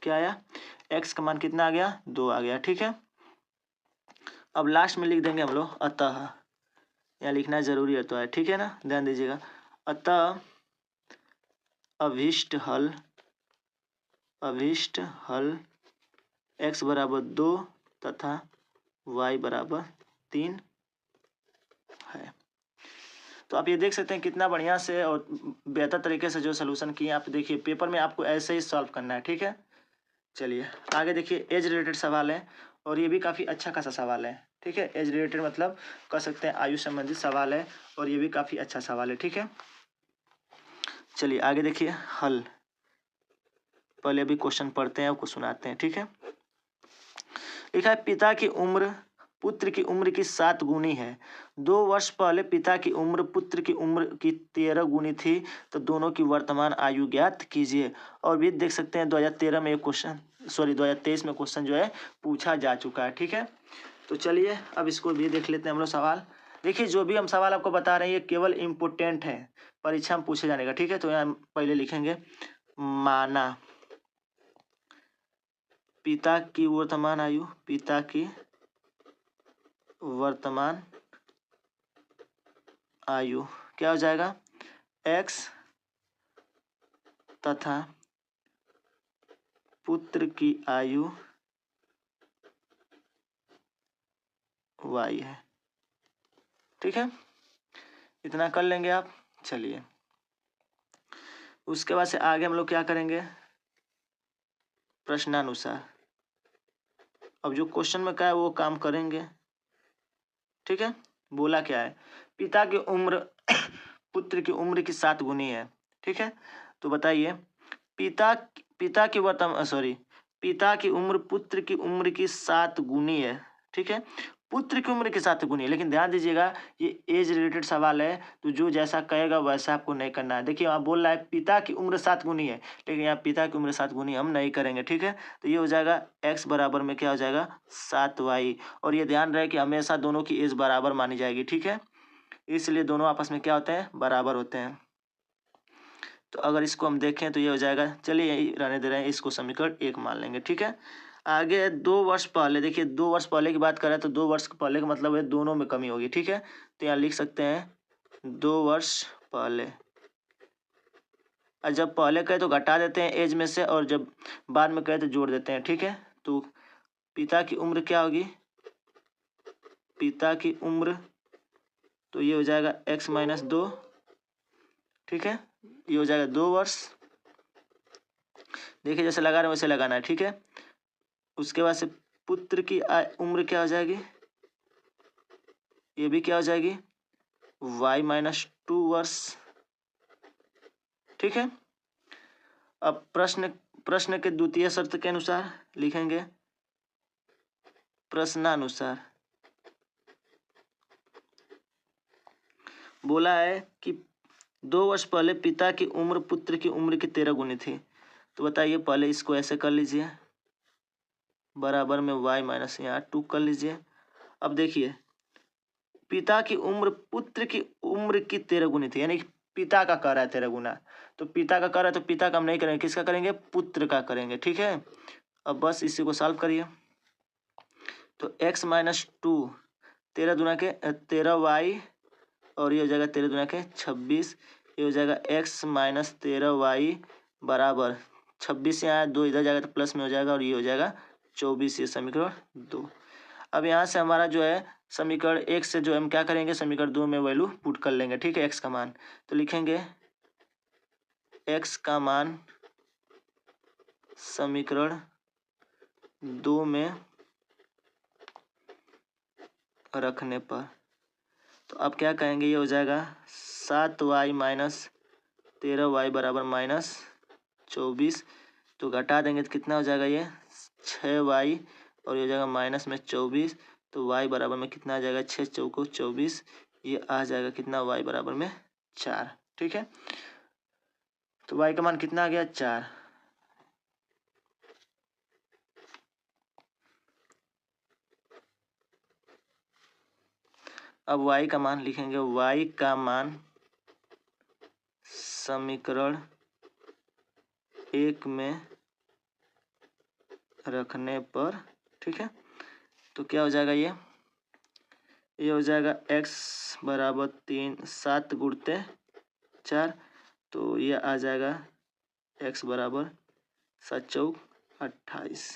क्या आया? x का मान कितना आ गया? 2 आ गया। ठीक है, अब लास्ट में लिख देंगे हम लोग अतः, यहाँ लिखना जरूरी है तो है। ठीक है ना, ध्यान दीजिएगा, अतः अभीष्ट हल x बराबर 2 तथा y बराबर 3 है। तो आप ये देख सकते हैं कितना बढ़िया से और बेहतर तरीके से जो सलूशन किए। आप देखिए पेपर में आपको ऐसे ही सॉल्व करना है। ठीक है, चलिए आगे देखिए, एज रिलेटेड सवाल है और ये भी काफ़ी अच्छा खासा सवाल है। ठीक है, एज रिलेटेड मतलब कह सकते हैं आयु संबंधित सवाल है और ये भी काफ़ी अच्छा सवाल है। ठीक है, चलिए आगे देखिए हल। पहले अभी क्वेश्चन पढ़ते हैं, आपको सुनाते हैं। ठीक है, लिखा है पिता की उम्र पुत्र की उम्र की 7 गुनी है। 2 वर्ष पहले पिता की उम्र पुत्र की उम्र की 13 गुनी थी, तो दोनों की वर्तमान आयु ज्ञात कीजिए। और भी देख सकते हैं 2013 में क्वेश्चन, 2023 में क्वेश्चन जो है पूछा जा चुका है। ठीक है, तो चलिए अब इसको भी देख लेते हैं हम लोग सवाल। देखिए जो भी हम सवाल आपको बता रहे हैं ये केवल इम्पोर्टेंट है, परीक्षा में पूछे जाने का। ठीक है, तो यहाँ पहले लिखेंगे माना पिता की वर्तमान आयु, पिता की वर्तमान आयु क्या हो जाएगा? x तथा पुत्र की आयु y है। ठीक है, इतना कर लेंगे आप। चलिए उसके बाद से आगे हम लोग क्या करेंगे? प्रश्नानुसार। अब जो क्वेश्चन में क्या है वो काम करेंगे। ठीक है, बोला क्या है? पिता की उम्र पुत्र की उम्र की 7 गुनी है। ठीक है, तो बताइए पिता की पिता की उम्र पुत्र की उम्र की 7 गुनी है। ठीक है, पुत्र की उम्र के 7 गुनी है, लेकिन ध्यान दीजिएगा ये एज रिलेटेड सवाल है, तो जो जैसा कहेगा वैसा आपको नहीं करना है। देखिए वहाँ बोल रहा है पिता की उम्र 7 गुनी है, लेकिन यहाँ पिता की उम्र 7 गुनी हम नहीं करेंगे। ठीक है, तो ये हो जाएगा x बराबर में क्या हो जाएगा? 7y। और ये ध्यान रहे कि हमेशा दोनों की एज बराबर मानी जाएगी। ठीक है, इसलिए दोनों आपस में क्या होते हैं? बराबर होते हैं। तो अगर इसको हम देखें तो ये हो जाएगा, चलिए यही रहने दे रहे हैं, इसको समीकरण 1 मान लेंगे। ठीक है, आगे 2 वर्ष पहले, देखिए 2 वर्ष पहले की बात करें तो 2 वर्ष पहले का मतलब है दोनों में कमी होगी। ठीक है, तो यहाँ लिख सकते हैं 2 वर्ष पहले, और जब पहले कहे तो घटा देते हैं एज में से, और जब बाद में कहे तो जोड़ देते हैं। ठीक है, तो पिता की उम्र क्या होगी? पिता की उम्र तो ये हो जाएगा x माइनस 2। ठीक है, ये हो जाएगा 2 वर्ष। देखिए जैसे लगा रहे हैं वैसे लगाना है। ठीक है, उसके बाद से पुत्र की उम्र क्या हो जाएगी? ये भी क्या हो जाएगी y माइनस 2 वर्ष। ठीक है। अब प्रश्न के द्वितीय शर्त के अनुसार लिखेंगे प्रश्नानुसार बोला है कि 2 वर्ष पहले पिता की उम्र पुत्र की उम्र की 13 गुनी थी। तो बताइए, पहले इसको ऐसे कर लीजिए, बराबर में y माइनस यहाँ 2 कर लीजिए। अब देखिए, पिता की उम्र पुत्र की उम्र की 13 गुनी थी, यानी पिता का कर रहा है 13 गुना। तो पिता का कर रहा है तो पिता का हम नहीं करेंगे, किसका करेंगे, पुत्र का करेंगे। ठीक है। अब बस इसी को सॉल्व करिए। तो x माइनस 2 13 दुना के 13y और ये हो जाएगा 13 दुना के 26। ये हो जाएगा x माइनस 13y बराबर 26 से आया 2 इधर जाएगा तो प्लस में हो जाएगा और ये हो जाएगा 24। ये समीकरण 2। अब यहाँ से हमारा जो है समीकरण 1 से जो हम क्या करेंगे, समीकरण 2 में वैल्यू पुट कर लेंगे। ठीक है, x का मान तो लिखेंगे x का मान समीकरण 2 में रखने पर, तो अब क्या कहेंगे, ये हो जाएगा 7y माइनस 13y बराबर माइनस 24। तो घटा देंगे तो कितना हो जाएगा, ये 6y और ये हो जाएगा माइनस में 24। तो y बराबर में कितना आ जाएगा, 6 चौको 24। ये आ जाएगा कितना, y बराबर में 4। ठीक है। तो y का मान कितना आ गया, 4। अब y का मान लिखेंगे, y का मान समीकरण 1 में रखने पर। ठीक है। तो क्या हो जाएगा, ये हो जाएगा x बराबर 3 7 गुणते 4। तो ये आ जाएगा x बराबर 7 चौक 28।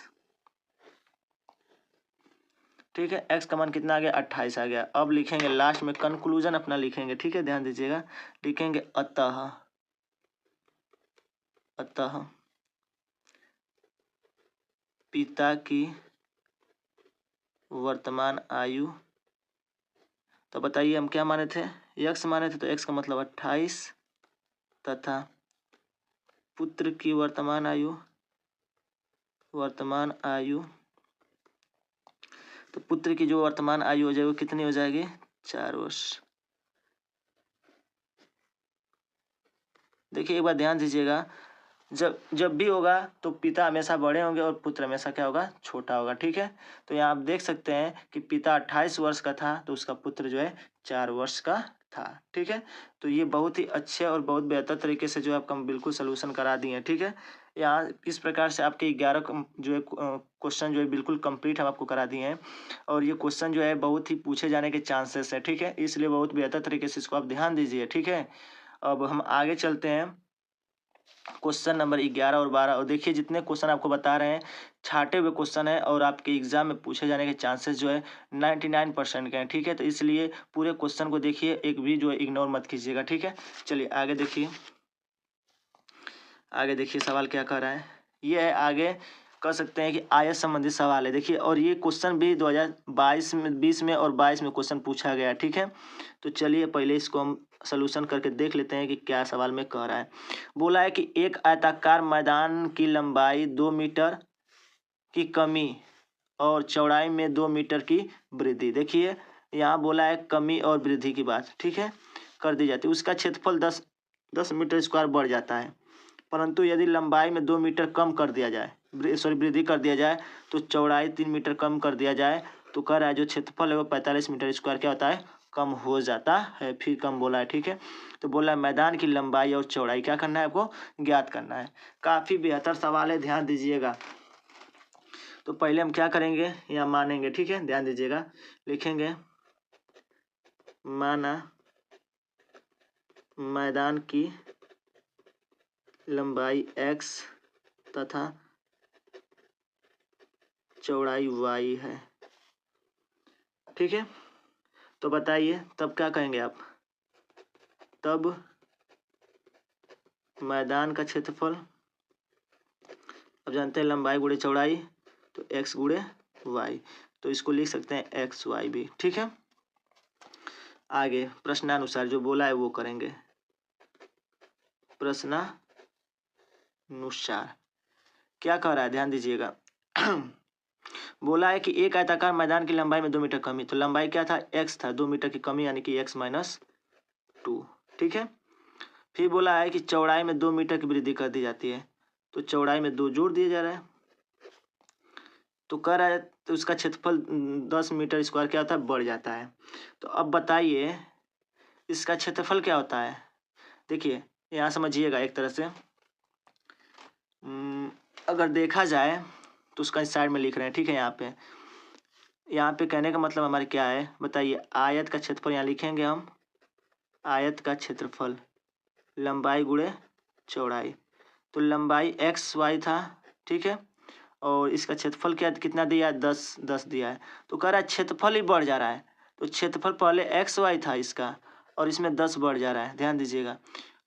ठीक है, x का मान कितना आ गया, 28 आ गया। अब लिखेंगे लास्ट में कंक्लूजन अपना लिखेंगे। ठीक है, ध्यान दीजिएगा, लिखेंगे अतः पिता की वर्तमान आयु, तो बताइए हम क्या माने थे, x माने थे, तो x का मतलब 28 तथा पुत्र की वर्तमान आयु तो पुत्र की जो वर्तमान आयु हो जाएगी वो कितनी हो जाएगी, 4 वर्ष। देखिए एक बार ध्यान दीजिएगा, जब भी होगा तो पिता हमेशा बड़े होंगे और पुत्र हमेशा क्या होगा, छोटा होगा। ठीक है। तो यहाँ आप देख सकते हैं कि पिता 28 वर्ष का था तो उसका पुत्र जो है 4 वर्ष का था। ठीक है। तो ये बहुत ही अच्छे और बहुत बेहतर तरीके से जो है आपका हम बिल्कुल सोल्यूशन करा दिए हैं। ठीक है। यहाँ इस प्रकार से आपके 11 जो है क्वेश्चन जो है बिल्कुल कंप्लीट हम आपको करा दिए हैं और ये क्वेश्चन जो है बहुत ही पूछे जाने के चांसेस है। ठीक है, इसलिए बहुत बेहतर तरीके से इसको आप ध्यान दीजिए। ठीक है। अब हम आगे चलते हैं क्वेश्चन नंबर 11 और 12। और देखिए जितने क्वेश्चन आपको बता रहे हैं छाटे हुए क्वेश्चन है और आपके एग्जाम में पूछे जाने के चांसेस जो है 99% के हैं। ठीक है। तो इसलिए पूरे क्वेश्चन को देखिए, एक भी जो है इग्नोर मत कीजिएगा। ठीक है। चलिए आगे देखिए सवाल क्या कर रहा है। ये है, आगे कह सकते हैं कि आयत संबंधित सवाल है। देखिए, और ये क्वेश्चन भी 2022 में 20 में और 22 में क्वेश्चन पूछा गया। ठीक है। तो चलिए पहले इसको हम सलूशन करके देख लेते हैं कि क्या सवाल में कह रहा है। बोला है कि एक आयताकार मैदान की लंबाई 2 मीटर की कमी और चौड़ाई में 2 मीटर की वृद्धि। देखिए यहाँ बोला है कमी और वृद्धि की बात। ठीक है, कर दी जाती है। उसका क्षेत्रफल 10 मीटर स्क्वायर बढ़ जाता है, परंतु यदि लंबाई में 2 मीटर कम कर दिया जाए, वृद्धि कर दिया जाए, तो चौड़ाई 3 मीटर कम कर दिया जाए, तो कह रहा है जो क्षेत्रफल है वो 45 मीटर स्क्वायर क्या होता है, कम हो जाता है। फिर कम बोला है। ठीक है। तो बोला है मैदान की लंबाई और चौड़ाई क्या करना है, आपको ज्ञात करना है। काफ़ी बेहतर सवाल है, ध्यान दीजिएगा। तो पहले हम क्या करेंगे, या मानेंगे। ठीक है, ध्यान दीजिएगा, लिखेंगे माना मैदान की लंबाई x तथा चौड़ाई y है। ठीक है। तो बताइए तब क्या कहेंगे आप, तब मैदान का क्षेत्रफल, अब जानते हैं लंबाई गुणे चौड़ाई तो x गुणे y, तो इसको लिख सकते हैं xy भी। ठीक है। आगे प्रश्नानुसार जो बोला है वो करेंगे। प्रश्नानुसार क्या कह रहा है, ध्यान दीजिएगा। बोला है कि एक आयताकार मैदान की लंबाई में 2 मीटर कमी, तो लंबाई क्या था, x था, 2 मीटर की कमी यानी कि x-2, ठीक है। फिर बोला है कि चौड़ाई में 2 मीटर की वृद्धि कर दी जाती है, तो चौड़ाई में 2 जोड़ दिया जा रहा है। तो कह रहा है तो उसका क्षेत्रफल 10 मीटर स्क्वायर क्या होता है, बढ़ जाता है। तो अब बताइए इसका क्षेत्रफल क्या होता है। देखिए यहाँ समझिएगा एक तरह से, अगर देखा जाए तो उसका इस साइड में लिख रहे हैं, ठीक है। यहाँ पे कहने का मतलब हमारे क्या है बताइए, आयत का क्षेत्रफल यहाँ लिखेंगे हम, आयत का क्षेत्रफल लंबाई गुणे चौड़ाई। तो लंबाई XY था, ठीक है, और इसका क्षेत्रफल क्या कितना दिया है, 10 दिया है। तो कह रहा है क्षेत्रफल ही बढ़ जा रहा है, तो क्षेत्रफल पहले XY था इसका और इसमें 10 बढ़ जा रहा है। ध्यान दीजिएगा,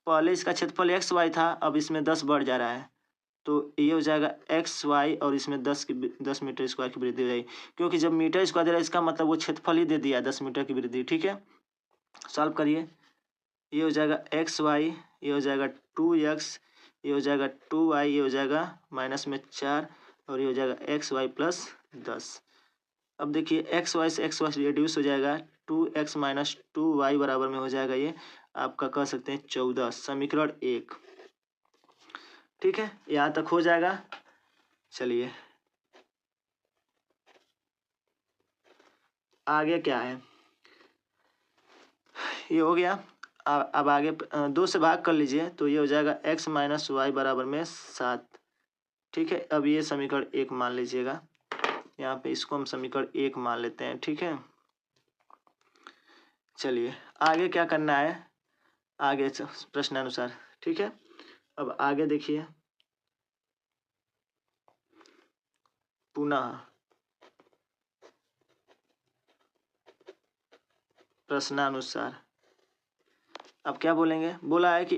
पहले इसका क्षेत्रफल XY था, अब इसमें 10 बढ़ जा रहा है, तो ये हो जाएगा XY और इसमें 10 मीटर स्क्वायर की वृद्धि हो जाएगी, क्योंकि जब मीटर स्क्वायर दे रहा है इसका मतलब वो क्षेत्रफल ही दे दिया 10 मीटर की वृद्धि, ठीक है। सॉल्व करिए, ये हो जाएगा XY, ये हो जाएगा 2x, ये हो जाएगा 2y, ये हो जाएगा माइनस में 4 और ये हो जाएगा XY प्लस 10। अब देखिए XY से XY रिड्यूस हो जाएगा, 2x माइनस 2y बराबर में हो जाएगा ये आपका कह सकते हैं 14, समीकरण 1, ठीक है। यहाँ तक हो जाएगा। चलिए आगे क्या है, ये हो गया। अब आगे 2 से भाग कर लीजिए, तो ये हो जाएगा x माइनस वाई बराबर में 7, ठीक है। अब ये समीकरण 1 मान लीजिएगा, यहाँ पे इसको हम समीकरण 1 मान लेते हैं, ठीक है। चलिए आगे क्या करना है, आगे प्रश्नानुसार, ठीक है। अब आगे देखिए, पुनः प्रश्नानुसार अब क्या बोलेंगे, बोला है कि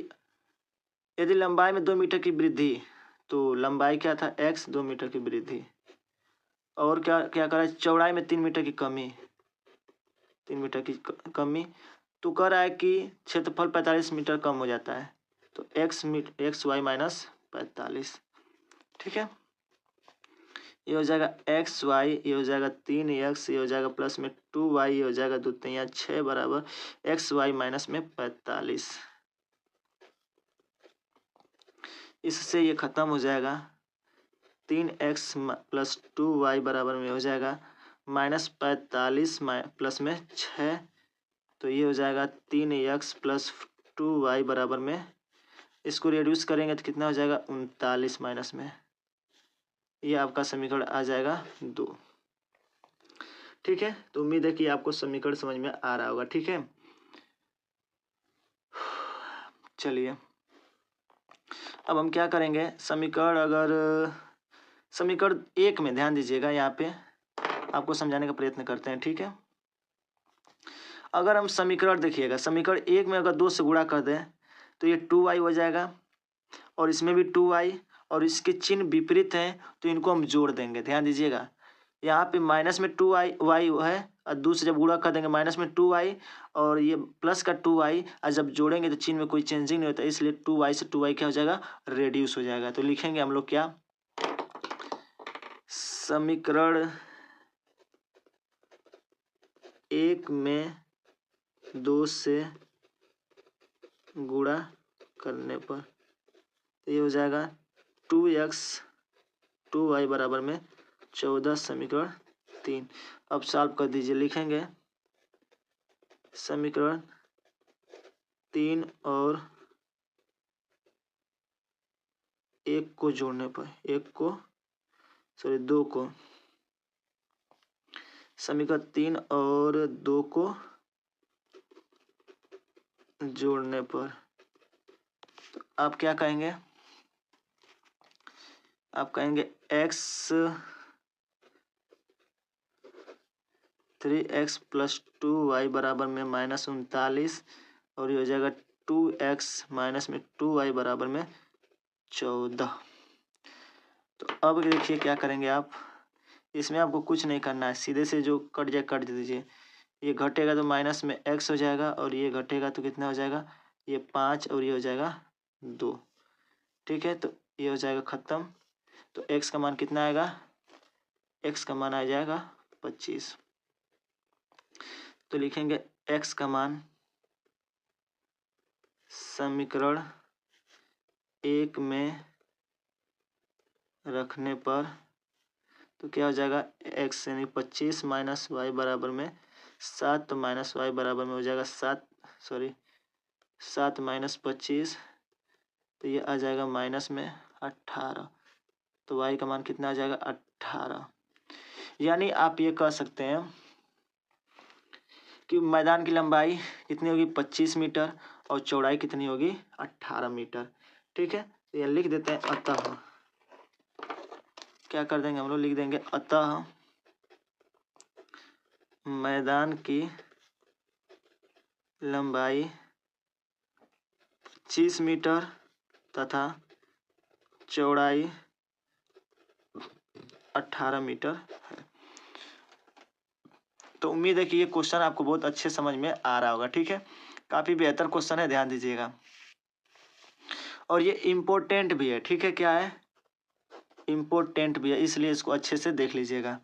यदि लंबाई में 2 मीटर की वृद्धि, तो लंबाई क्या था x, 2 मीटर की वृद्धि, और क्या क्या करा है, चौड़ाई में 3 मीटर की कमी, 3 मीटर की कमी। तो कह रहा है कि क्षेत्रफल 45 मीटर कम हो जाता है, तो XY माइनस 45, ठीक है। ये हो जाएगा XY, ये हो जाएगा 3x, ये हो जाएगा प्लस में 2y, ये हो जाएगा 2 3 6 बराबर XY माइनस में 45। इससे ये खत्म हो जाएगा, 3x प्लस 2y बराबर में हो जाएगा -45 प्लस में 6, तो ये हो जाएगा 3x प्लस 2y बराबर में, इसको रिड्यूस करेंगे तो कितना हो जाएगा 39 माइनस में, ये आपका समीकरण आ जाएगा 2, ठीक है। तो उम्मीद है कि आपको समीकरण समझ में आ रहा होगा, ठीक है। चलिए अब हम क्या करेंगे, समीकरण 1 में ध्यान दीजिएगा, यहाँ पे आपको समझाने का प्रयत्न करते हैं, ठीक है। अगर हम समीकरण देखिएगा, समीकरण 1 में अगर 2 से गुणा कर दें तो ये 2y हो जाएगा, और इसमें भी 2y, और इसके चिन्ह विपरीत हैं तो इनको हम जोड़ देंगे। ध्यान दीजिएगा, यहाँ पे माइनस में 2y है, और दूसरे जब गुणा कर देंगे माइनस में 2y, और ये प्लस का 2y, और जब जोड़ेंगे तो चिन्ह में कोई चेंजिंग नहीं होता, इसलिए 2y से 2y क्या हो जाएगा, रेड्यूस हो जाएगा। तो लिखेंगे हम लोग क्या, समीकरण 1 में 2 से गुणा करने पर ये हो जाएगा 2x 2y बराबर में 14, समीकरण 3। अब सॉल्व कर दीजिए, लिखेंगे समीकरण 3 और 1 को जोड़ने पर, 2 को, समीकरण 3 और 2 को जोड़ने पर तो आप क्या कहेंगे, आप कहेंगे x 3x प्लस 2y बराबर में -39, और ये हो जाएगा 2x माइनस में 2y बराबर में 14। तो अब देखिए क्या करेंगे आप, इसमें आपको कुछ नहीं करना है, सीधे से जो कट जाए कट दीजिए, ये घटेगा तो माइनस में x हो जाएगा और ये घटेगा तो कितना हो जाएगा, ये 5 और ये हो जाएगा 2। ठीक है, तो ये हो जाएगा ख़त्म। तो x का मान कितना आएगा, x का मान आ जाएगा 25। तो लिखेंगे x का मान समीकरण 1 में रखने पर तो क्या हो जाएगा, x यानी 25 माइनस वाई बराबर में 7, तो माइनस वाई बराबर में हो जाएगा 7 माइनस 25, तो ये आ जाएगा माइनस में 18। तो y का मान कितना आ जाएगा, 18। यानी आप ये कह सकते हैं कि मैदान की लंबाई कितनी होगी, 25 मीटर और चौड़ाई कितनी होगी, 18 मीटर। ठीक है, तो ये लिख देते हैं। अतः क्या कर देंगे हम लोग, लिख देंगे अतः मैदान की लंबाई 25 मीटर तथा चौड़ाई 18 मीटर है। तो उम्मीद है कि ये क्वेश्चन आपको बहुत अच्छे समझ में आ रहा होगा। ठीक है, काफ़ी बेहतर क्वेश्चन है, ध्यान दीजिएगा। और ये इम्पोर्टेंट भी है। ठीक है, क्या है, इम्पोर्टेंट भी है, इसलिए इसको अच्छे से देख लीजिएगा।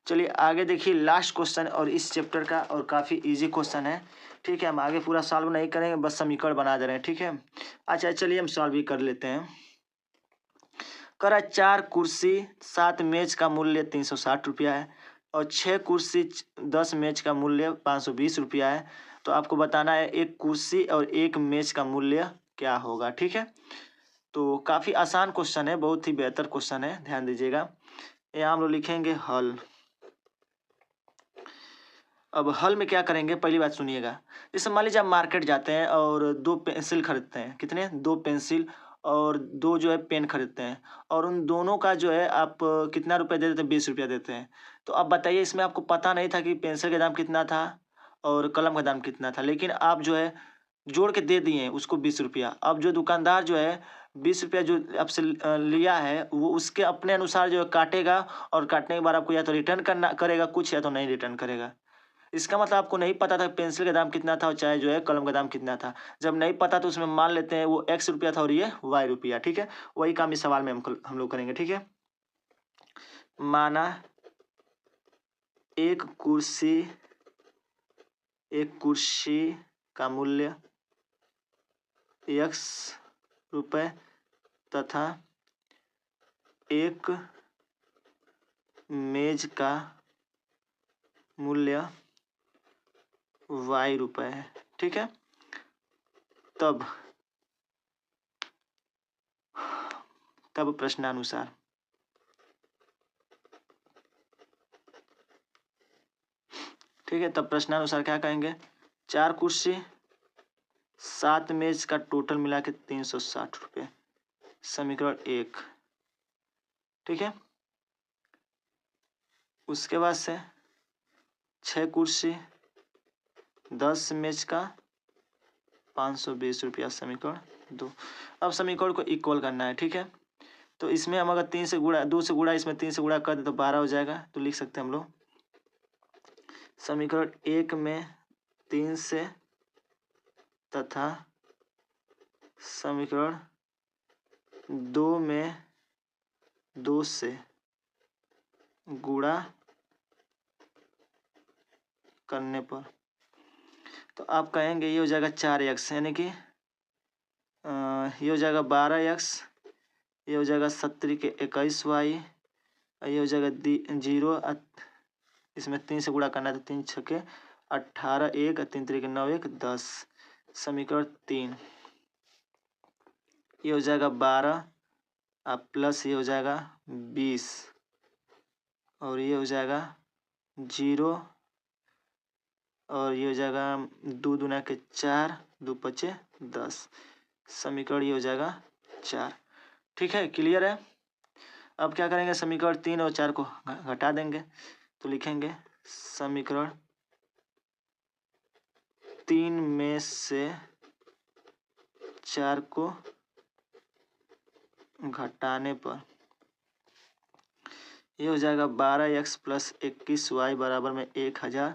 चलिए आगे देखिए, लास्ट क्वेश्चन और इस चैप्टर का, और काफ़ी इजी क्वेश्चन है। ठीक है, हम आगे पूरा सॉल्व नहीं करेंगे, बस समीकरण बना दे रहे हैं। ठीक है, अच्छा चलिए हम सॉल्व भी कर लेते हैं। करा 4 कुर्सी 7 मेज का मूल्य 360 रुपया है और 6 कुर्सी 10 मेज का मूल्य 520 रुपया है। तो आपको बताना है एक कुर्सी और एक मेज का मूल्य क्या होगा। ठीक है, तो काफ़ी आसान क्वेश्चन है, बहुत ही बेहतर क्वेश्चन है, ध्यान दीजिएगा। यहाँ हम लोग लिखेंगे हल। अब हल में क्या करेंगे, पहली बात सुनिएगा। जैसे मान लीजिए आप मार्केट जाते हैं और 2 पेंसिल खरीदते हैं, कितने, 2 पेंसिल और 2 जो है पेन खरीदते हैं, और उन दोनों का जो है आप कितना रुपये दे देते हैं, 20 रुपया देते हैं। तो अब बताइए, इसमें आपको पता नहीं था कि पेंसिल का दाम कितना था और कलम का दाम कितना था, लेकिन आप जो है जोड़ के दे दिए उसको 20 रुपया। अब जो दुकानदार जो है 20 रुपया जो आपसे लिया है, वो उसके अपने अनुसार जो है काटेगा, और काटने के बाद आपको या तो रिटर्न करना करेगा कुछ, या तो नहीं रिटर्न करेगा। इसका मतलब आपको नहीं पता था पेंसिल का दाम कितना था और चाहे जो है कलम का दाम कितना था। जब नहीं पता तो उसमें मान लेते हैं वो x रुपया था और ये y रुपया। ठीक है, वही काम इस सवाल में हम लोग करेंगे। ठीक है, माना एक कुर्सी का मूल्य x रुपये तथा एक मेज का मूल्य y रुपये है। ठीक है, तब प्रश्नानुसार ठीक है, तब प्रश्नानुसार क्या कहेंगे, 4 कुर्सी 7 मेज का टोटल मिला के 360 रुपये, समीकरण 1। ठीक है, उसके बाद से 6 कुर्सी 10 मेज का 520 रुपया, समीकरण 2। अब समीकरण को इक्वल करना है। ठीक है, तो इसमें हम अगर 2 से गुणा इसमें 3 से गुणा कर दे तो 12 हो जाएगा। तो लिख सकते हैं हम लोग समीकरण 1 में 3 से तथा समीकरण 2 में 2 से गुणा करने पर तो आप कहेंगे ये हो जाएगा 4x, यानी कि ये हो जाएगा 12x, ये हो जाएगा 70 के 21y, ये हो जाएगा 0, इसमें 3 से गुणा करना है तो 3 छके 18, 1 3 3 9 1 10, समीकरण 3। ये हो जाएगा 12 प्लस ये हो जाएगा 20 और ये हो जाएगा 0 और ये हो जाएगा 2 दूना के 4, 2 पचे 10, समीकरण ये हो जाएगा 4। ठीक है, क्लियर है। अब क्या करेंगे, समीकरण 3 और 4 को घटा देंगे। तो लिखेंगे समीकरण 3 में से 4 को घटाने पर ये हो जाएगा 12x प्लस 21y बराबर में 1000,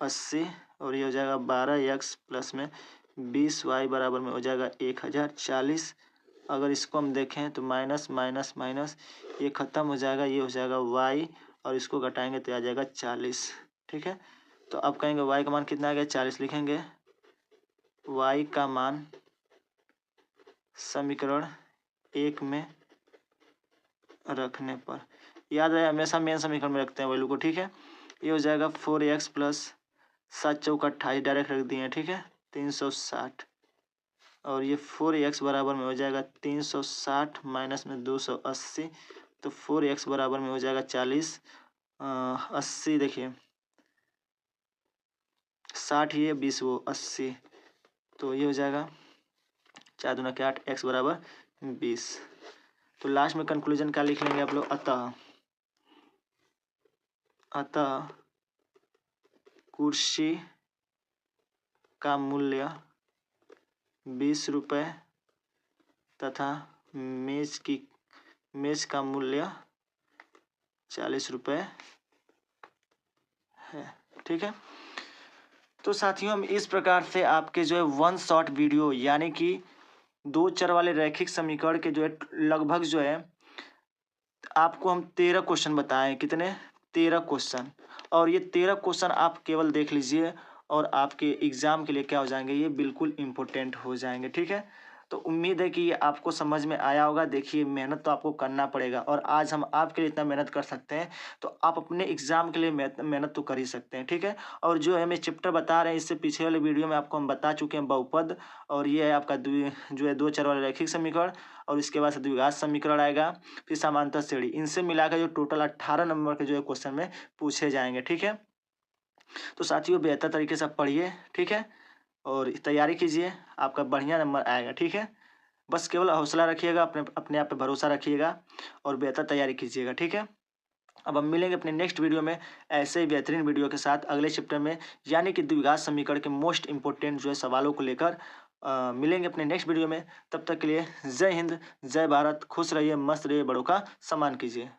80 और ये हो जाएगा 12x प्लस में 20y बराबर में हो जाएगा 1040। अगर इसको हम देखें तो माइनस माइनस माइनस ये ख़त्म हो जाएगा, ये हो जाएगा y और इसको घटाएंगे तो आ जाएगा 40। ठीक है, तो अब कहेंगे y का मान कितना आ गया 40, लिखेंगे y का मान समीकरण 1 में रखने पर, याद रहे हमेशा मेन समीकरण में रखते हैं वैल्यू को। ठीक है, ये हो जाएगा 4x प्लस 7 चौका 28 डायरेक्ट रख दिए हैं। ठीक है, 360 और ये 4x बराबर में हो जाएगा 360 माइनस में 280, तो 4x बराबर में हो जाएगा 40। 80 देखिए 60 ये 20 वो 80, तो ये हो जाएगा 4 दूना के 8, x बराबर 20। तो लास्ट में कंक्लूजन क्या लिख लेंगे आप लोग, अतः कुर्सी का मूल्य 20 रुपये तथा मेज का मूल्य 40 रुपये है। ठीक है, तो साथियों हम इस प्रकार से आपके जो है वन शॉट वीडियो यानी कि 2 चर वाले रैखिक समीकरण के जो है लगभग जो है आपको हम 13 क्वेश्चन बताएं। कितने? 13 क्वेश्चन, और ये 13 क्वेश्चन आप केवल देख लीजिए और आपके एग्जाम के लिए क्या हो जाएंगे, ये बिल्कुल इम्पोर्टेंट हो जाएंगे। ठीक है, तो उम्मीद है कि ये आपको समझ में आया होगा। देखिए मेहनत तो आपको करना पड़ेगा, और आज हम आपके लिए इतना मेहनत कर सकते हैं तो आप अपने एग्जाम के लिए मेहनत तो कर ही सकते हैं। ठीक है, और जो हमें चैप्टर बता रहे हैं इससे पीछे वाले वीडियो में आपको हम बता चुके हैं बहुपद, और ये है आपका जो है 2 चर वाले रैखिक समीकरण, और इसके बाद से द्विघात समीकरण आएगा, फिर समांतर श्रेणी, इनसे मिलाकर जो टोटल 18 नंबर के जो है क्वेश्चन में पूछे जाएंगे। ठीक है, तो साथियों बेहतर तरीके से पढ़िए। ठीक है, और तैयारी कीजिए, आपका बढ़िया नंबर आएगा। ठीक है, बस केवल हौसला रखिएगा, अपने आप पे भरोसा रखिएगा और बेहतर तैयारी कीजिएगा। ठीक है, अब हम मिलेंगे अपने नेक्स्ट वीडियो में ऐसे ही बेहतरीन वीडियो के साथ अगले चैप्टर में, यानी कि द्विघात समीकरण के मोस्ट इंपोर्टेंट जो है सवालों को लेकर मिलेंगे अपने नेक्स्ट वीडियो में। तब तक के लिए जय हिंद, जय भारत, खुश रहिए, मस्त रहिए, बड़ों का सम्मान कीजिए।